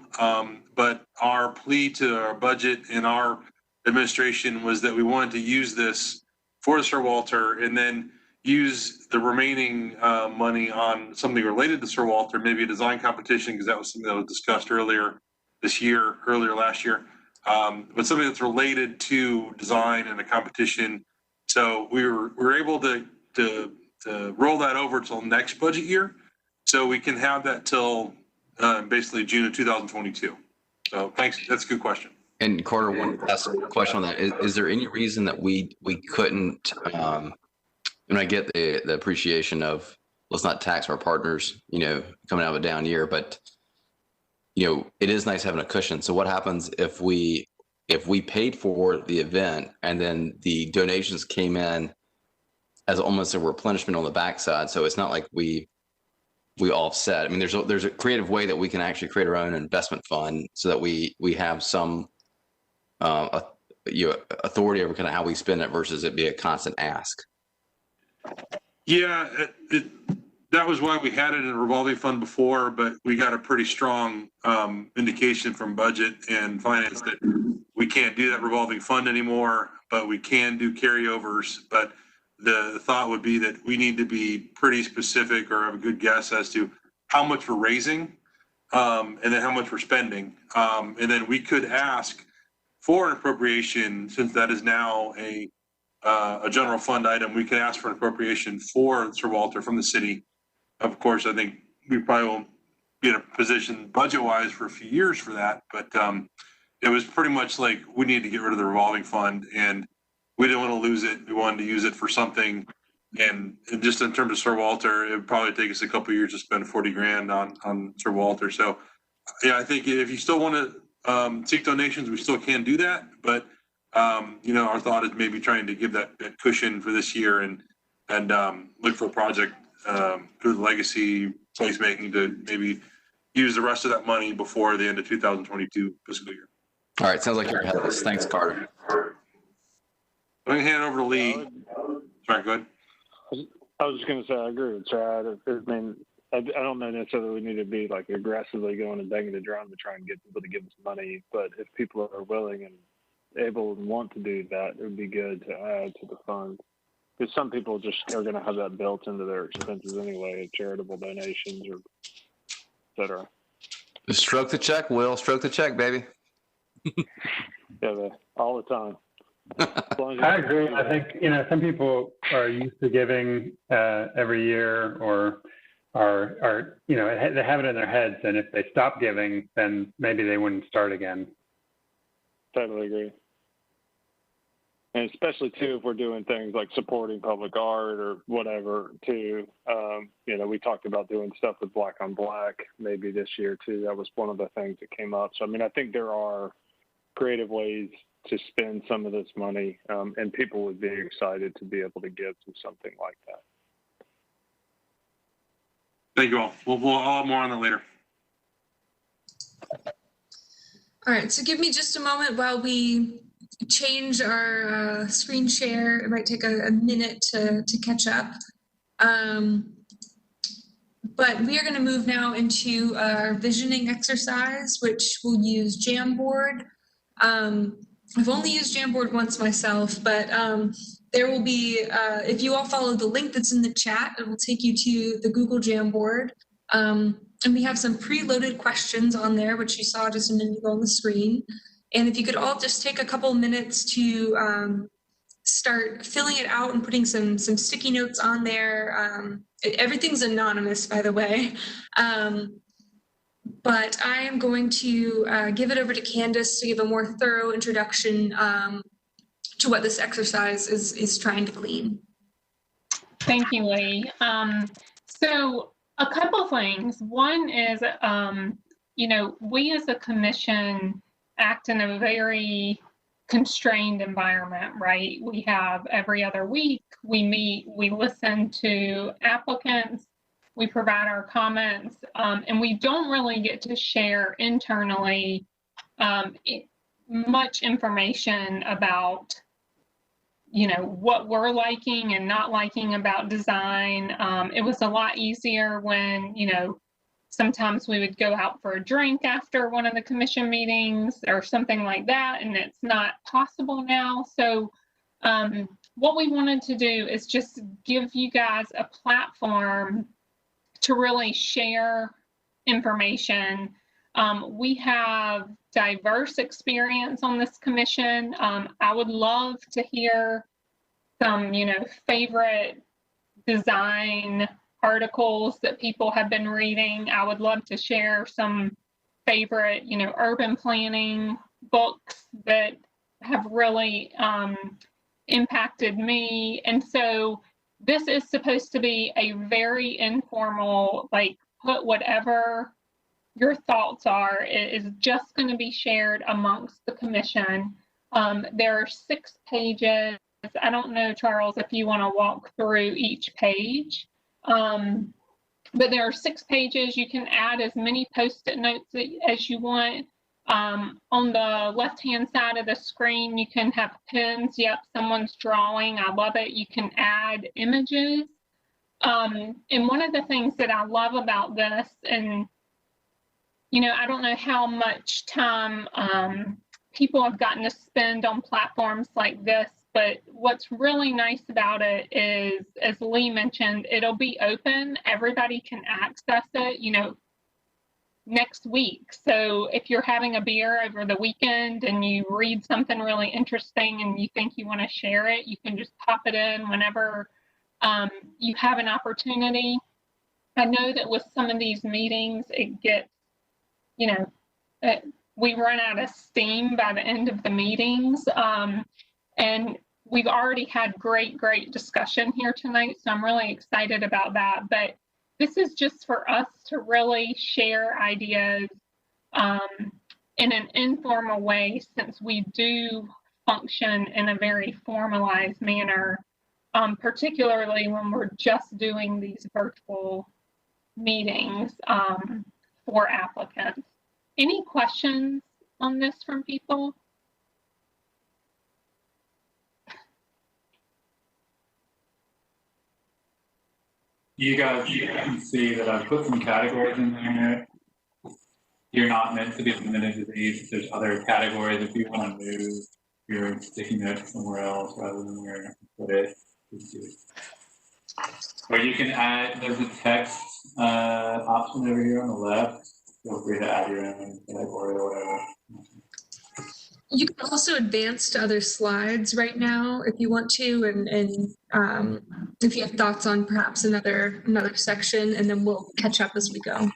But our plea to our budget and our administration was that we wanted to use this for Sir Walter and then use the remaining money on something related to Sir Walter, maybe a design competition, because that was something that was discussed earlier last year. But something that's related to design and a competition. So we were able to roll that over till next budget year, so we can have that till basically June of 2022. So thanks, that's a good question. And Carter, one last question on that: is there any reason that we couldn't? And I get the appreciation of let's not tax our partners, coming out of a down year, but it is nice having a cushion. So what happens if we paid for the event and then the donations came in as almost a replenishment on the backside? So it's not like we offset. I mean, there's a creative way that we can actually create our own investment fund so that we have some authority over kind of how we spend it versus it be a constant ask. Yeah, that was why we had it in a revolving fund before, but we got a pretty strong indication from budget and finance that we can't do that revolving fund anymore, but we can do carryovers. But the thought would be that we need to be pretty specific or have a good guess as to how much we're raising and then how much we're spending. And then we could ask for an appropriation, since that is now a general fund item. We can ask for an appropriation for Sir Walter from the city. Of course, I think we probably won't be in a position budget-wise for a few years for that, but it was pretty much like we need to get rid of the revolving fund, and we didn't want to lose it. We wanted to use it for something, and just in terms of Sir Walter, it would probably take us a couple of years to spend 40 grand on Sir Walter. So, yeah, I think if you still want to seek donations, we still can do that, but our thought is maybe trying to give that cushion for this year and look for a project through the legacy placemaking to maybe use the rest of that money before the end of 2022 fiscal year. All right, sounds like you're ahead of us. Thanks, Carter. I'm going to hand it over to Lee. Sorry, go ahead. I was just going to say, I agree with Chad. I don't know necessarily we need to be like aggressively going and banging the drum to try and get people to give us money, but if people are willing and able and want to do that, it would be good to add to the fund. Because some people just are going to have that built into their expenses anyway, charitable donations or et cetera. Just stroke the check, Will. Stroke the check, baby. Yeah, all the time. I agree. I think, some people are used to giving every year or are they have it in their heads, and if they stop giving, then maybe they wouldn't start again. Totally agree. And especially too, if we're doing things like supporting public art or whatever too, we talked about doing stuff with Black on Black maybe this year too. That was one of the things that came up. So, I mean, I think there are creative ways to spend some of this money, and people would be excited to be able to give to something like that. Thank you all. I'll have more on that later. All right, so give me just a moment while we change our screen share. It might take a minute to catch up. But we are going to move now into our visioning exercise, which will use Jamboard. I've only used Jamboard once myself, but there will be, if you all follow the link that's in the chat, it will take you to the Google Jamboard. And we have some preloaded questions on there, which you saw just a minute ago on the screen. And if you could all just take a couple minutes to start filling it out and putting some sticky notes on there. Everything's anonymous, by the way. But I am going to give it over to Candace to give a more thorough introduction to what this exercise is trying to glean. Thank you, Lee. So a couple things. One is, we as a commission act in a very constrained environment, right? We have every other week, we meet, we listen to applicants, we provide our comments, and we don't really get to share internally much information about what we're liking and not liking about design. It was a lot easier when, sometimes we would go out for a drink after one of the commission meetings or something like that, and it's not possible now. So what we wanted to do is just give you guys a platform to really share information. We have diverse experience on this commission. I would love to hear some, favorite design articles that people have been reading. I would love to share some favorite, urban planning books that have really impacted me. And so this is supposed to be a very informal, put whatever your thoughts are. It is just going to be shared amongst the commission. There are 6 pages. I don't know, Charles, if you want to walk through each page. But there are 6 pages. You can add as many Post-it notes as you want. On the left-hand side of the screen, you can have pins. Yep, someone's drawing. I love it. You can add images. And one of the things that I love about this, and I don't know how much time people have gotten to spend on platforms like this, but what's really nice about it is, as Lee mentioned, it'll be open. Everybody can access it, next week. So if you're having a beer over the weekend and you read something really interesting and you think you want to share it, you can just pop it in whenever you have an opportunity. I know that with some of these meetings, it gets, we run out of steam by the end of the meetings. And we've already had great discussion here tonight, so I'm really excited about that. But this is just for us to really share ideas in an informal way, since we do function in a very formalized manner, particularly when we're just doing these virtual meetings for applicants. Any questions on this from people? You guys can see that I've put some categories in there. You're not meant to be limited to these. There's other categories if you want to move your sticky notes somewhere else rather than where you put it. Or you can add, there's a text option over here on the left. Feel free to add your own category or whatever. You can also advance to other slides right now if you want to, and if you have thoughts on perhaps another section, and then we'll catch up as we go.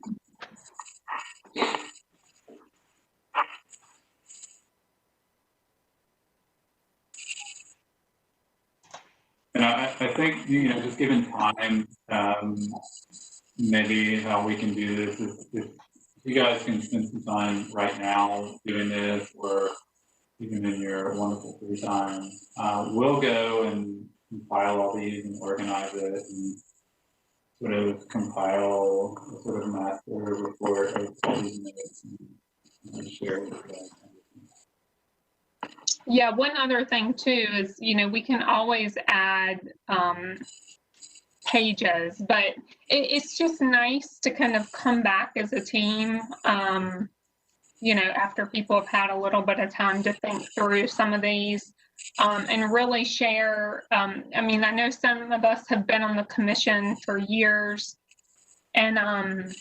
And I think, just given time, maybe how we can do this is if you guys can spend some time right now doing this, or even in your wonderful free time, we'll go and compile all these and organize it and sort of compile a sort of master report of all these notes and share it with you guys. Yeah, one other thing too is, we can always add pages, but it's just nice to kind of come back as a team, after people have had a little bit of time to think through some of these, and really share. I know some of us have been on the commission for years, and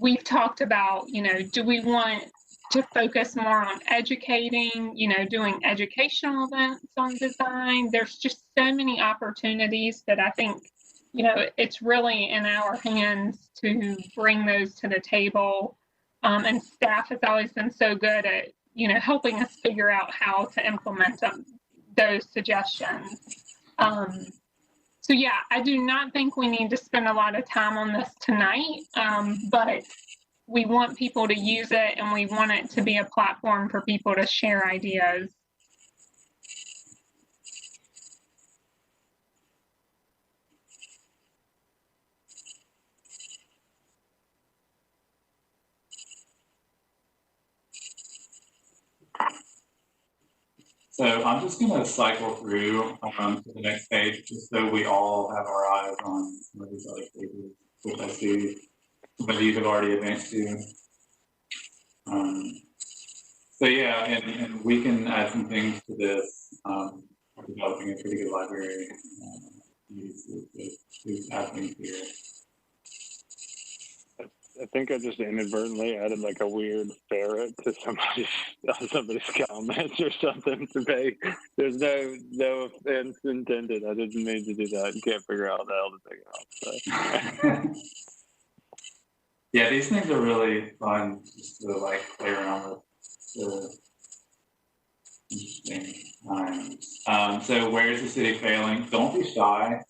we've talked about, do we want to focus more on educating, doing educational events on design? There's just so many opportunities that I think, it's really in our hands to bring those to the table. And staff has always been so good at, helping us figure out how to implement those suggestions. So yeah, I do not think we need to spend a lot of time on this tonight, but we want people to use it, and we want it to be a platform for people to share ideas. So I'm just going to cycle through to the next page, just so we all have our eyes on some of these other pages, which I see some of you have already advanced to. So yeah, and we can add some things to this. Developing a pretty good library. Add things here. I think I just inadvertently added like a weird ferret to somebody's comments or something to make. There's no offense intended. I didn't mean to do that. You can't figure out how to take it off. So. Yeah, these things are really fun just to like play around with. Interesting times. So where's the city failing? Don't be shy.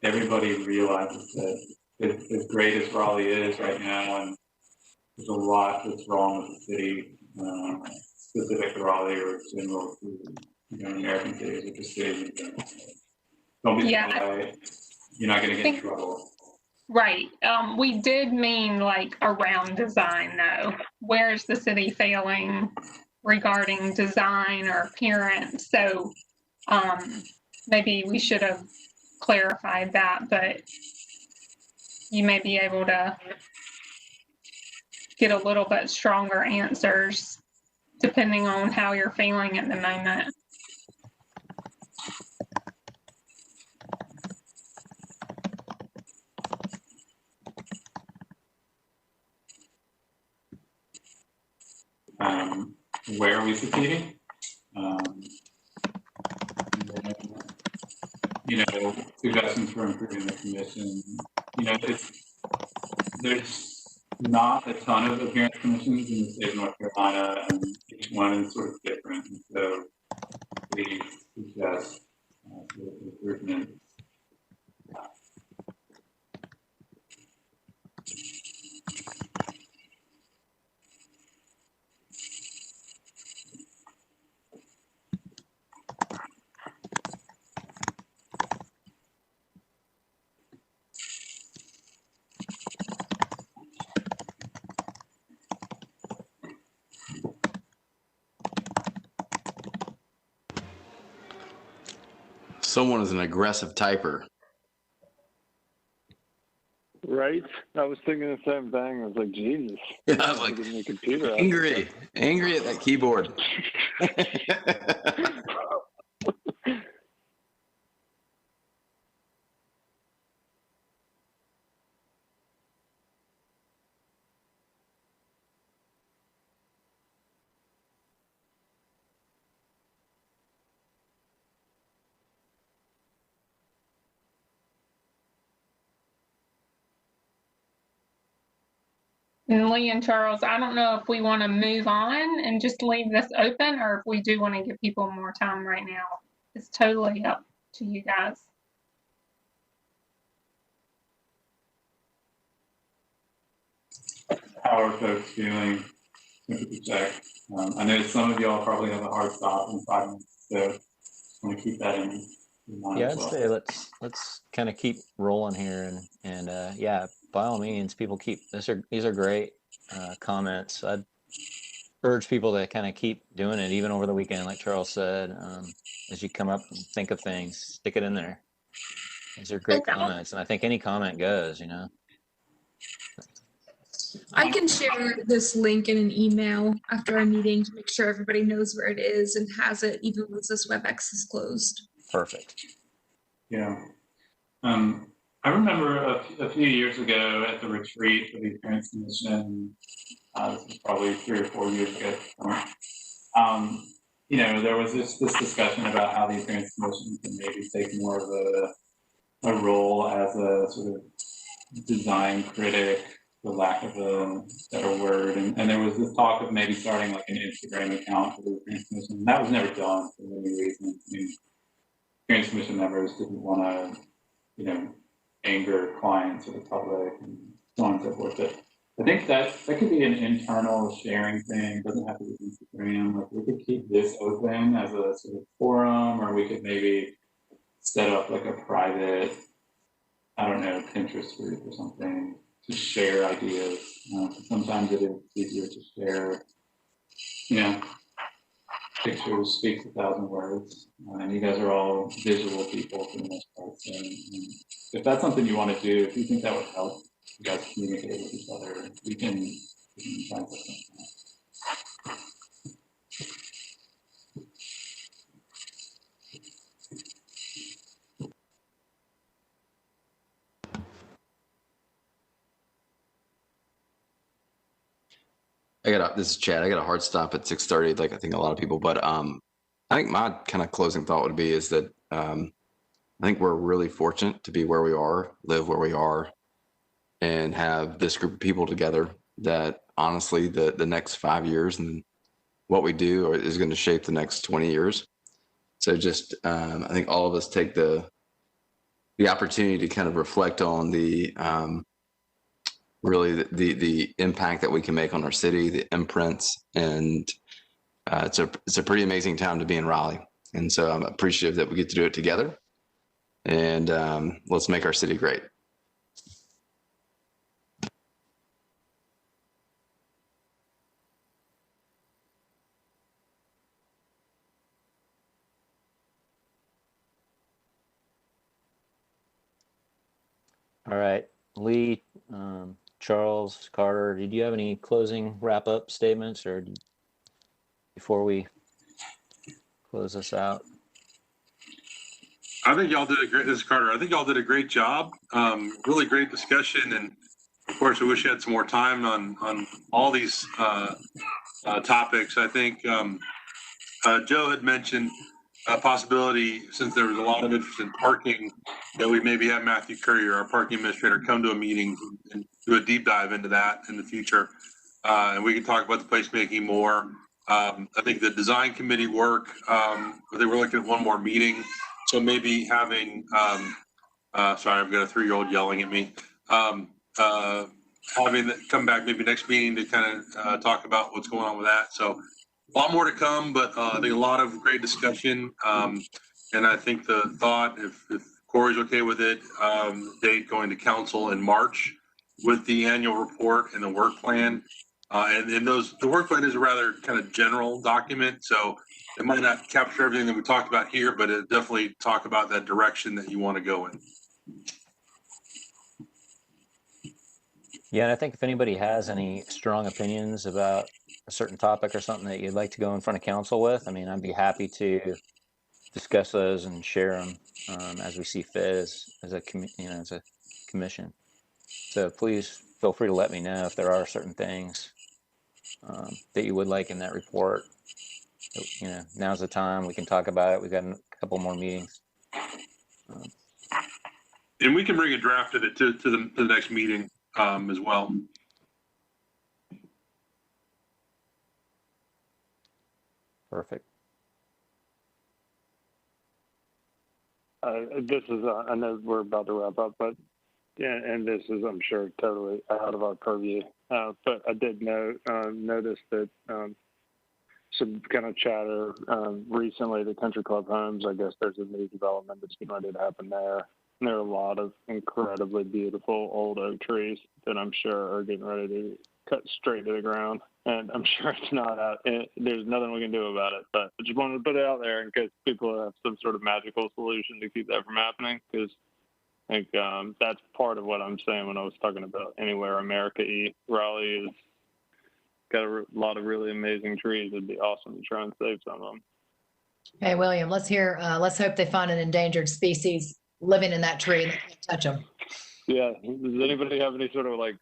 Everybody realizes that as great as Raleigh is right now, and there's a lot that's wrong with the city, specific to Raleigh or general to American cities or just cities in general. Don't be shy. You're not going to get in trouble. Right. We did mean like around design, though. Where's the city failing regarding design or appearance? So maybe we should have clarified that, but you may be able to get a little bit stronger answers depending on how you're feeling at the moment. Where are we succeeding? Suggestions for improving the commission. There's not a ton of appearance commissions in the state of North Carolina, and each one is sort of different. And so we suggest improvement. Someone is an aggressive typer. Right? I was thinking the same thing. I was like, Jesus. Yeah, I was like, the computer angry at that keyboard. And Lee and Charles, I don't know if we want to move on and just leave this open or if we do want to give people more time right now. It's totally up to you guys. How are folks feeling? Check. I know some of y'all probably have a hard stop in 5 minutes, so I want to keep that in mind. Yeah, as I'd well. say let's kind of keep rolling here, and yeah, by all means, people keep these are great comments. I'd urge people to kind of keep doing it even over the weekend, like Charles said. As you come up and think of things, stick it in there. These are great comments, and I think any comment goes, you know. I can share this link in an email after our meeting to make sure everybody knows where it is and has it even once this WebEx is closed. Perfect. Yeah. I remember a few years ago at the retreat for the Appearance Commission, this was probably 3 or 4 years ago. You know, there was this discussion about how the Appearance Commission can maybe take more of a role as a sort of design critic, for lack of a better word. And there was this talk of maybe starting like an Instagram account for the Appearance Commission. That was never done for many reasons. I mean, Appearance Commission members didn't want to, you know, anger clients or the public and so on and so forth. But I think that could be an internal sharing thing. It doesn't have to be Instagram. Like we could keep this open as a sort of forum, or we could maybe set up like a private, I don't know, Pinterest group or something to share ideas. Sometimes it is easier to share, you know, pictures speaks 1,000 words, and you guys are all visual people for the most part. So if that's something you want to do, if you think that would help you guys communicate with each other, we can try something like that. This is Chad. I got a hard stop at 6:30, like I think a lot of people, but I think my kind of closing thought would be is that I think we're really fortunate to be where we are, live where we are, and have this group of people together that honestly the next 5 years and what we do is going to shape the next 20 years. So just I think all of us take the opportunity to kind of reflect on the really the impact that we can make on our city, the imprints, and it's a pretty amazing time to be in Raleigh. And so I'm appreciative that we get to do it together, and let's make our city great. All right, Lee, Charles, Carter, did you have any closing wrap-up statements or before we close this out? I think y'all did a great, this is Carter. I think y'all did a great job. Really great discussion. And of course, we wish we had some more time on all these topics. I think Joe had mentioned a possibility, since there was a lot of interest in parking, that we maybe have Matthew Currier, our parking administrator, come to a meeting and do a deep dive into that in the future. And we can talk about the placemaking more. I think the design committee work, I think we're looking at one more meeting. So maybe having, sorry, I've got a 3-year-old yelling at me. Having that come back maybe next meeting to kind of talk about what's going on with that. So a lot more to come, but I think a lot of great discussion. And I think the thought, if Corey's okay with it, date going to council in March with the annual report and the work plan. And the work plan is a rather kind of general document. So it might not capture everything that we talked about here, but it definitely talk about that direction that you want to go in. Yeah, and I think if anybody has any strong opinions about a certain topic or something that you'd like to go in front of council with, I mean, I'd be happy to discuss those and share them as we see fit as a commission. So please feel free to let me know if there are certain things that you would like in that report. You know, now's the time we can talk about it. We've got a couple more meetings. And we can bring a draft of it to the next meeting as well. Perfect. This is, I know we're about to wrap up, but yeah, and this is, I'm sure, totally out of our purview. But I did notice that some kind of chatter recently, the Country Club Homes, I guess there's a new development that's getting ready to happen there. And there are a lot of incredibly beautiful old oak trees that I'm sure are getting ready to cut straight to the ground. And I'm sure it's not out. There's nothing we can do about it. But I just wanted to put it out there in case people have some sort of magical solution to keep that from happening. Because I think that's part of what I'm saying when I was talking about Anywhere America E. Raleigh is got a lot of really amazing trees. It'd be awesome to try and save some of them. Hey, William, let's hope they find an endangered species living in that tree and they can't touch them. Yeah. Does anybody have any sort of like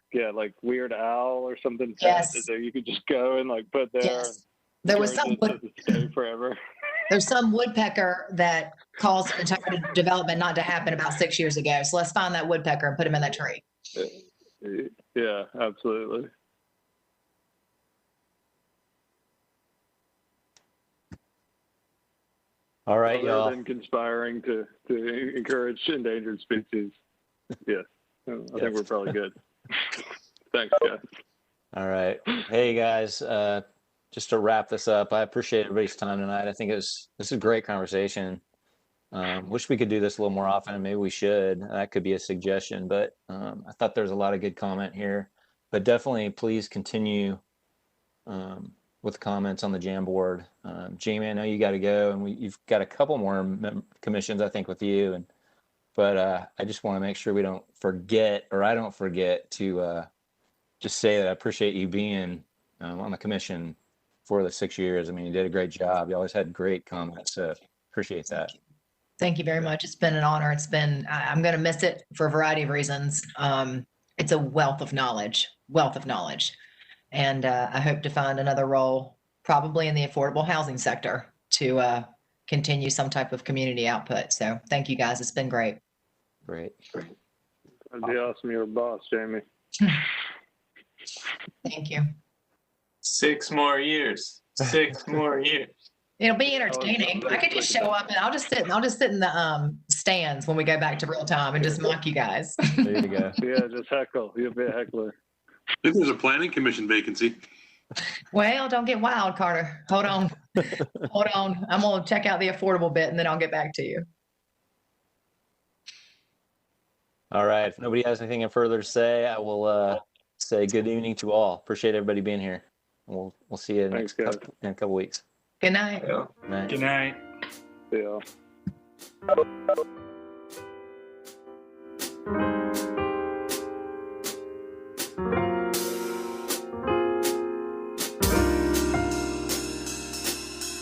Weird Owl or something? Yes. That you could just go and like put there? Yes. There was some stay forever. There's some woodpecker that caused the entire development not to happen about 6 years ago. So let's find that woodpecker and put him in that tree. Yeah, absolutely. All right, Other y'all. than conspiring to encourage endangered species. Yes. I think we're probably good. Thanks, guys. All right. Hey, guys. Just to wrap this up, I appreciate everybody's time tonight. I think this is a great conversation. Wish we could do this a little more often, and maybe we should. That could be a suggestion, but I thought there's a lot of good comment here. But definitely, please continue with comments on the Jamboard. Jamie, I know you got to go, and you've got a couple more commissions, I think, with you. But I just want to make sure we don't forget, or I don't forget to just say that I appreciate you being on the commission for the 6 years. I mean, you did a great job. You always had great comments, so appreciate that. Thank you very much. It's been an honor. I'm going to miss it for a variety of reasons. It's a wealth of knowledge. And I hope to find another role, probably in the affordable housing sector, to continue some type of community output. So thank you guys. It's been great. Great. That'd be awesome. You're a boss, Jamie. Thank you. 6 more years. 6 more years. It'll be entertaining. I could just show up and I'll just sit in the stands when we go back to real time and just mock you guys. There you go. Yeah, just heckle. You'll be a heckler. I think there's a planning commission vacancy. Well, don't get wild, Carter. Hold on. Hold on. I'm going to check out the affordable bit and then I'll get back to you. All right. If nobody has anything further to say, I will say good evening to all. Appreciate everybody being here. We'll see you in a couple weeks. Good night. Yeah. Good night. Yeah.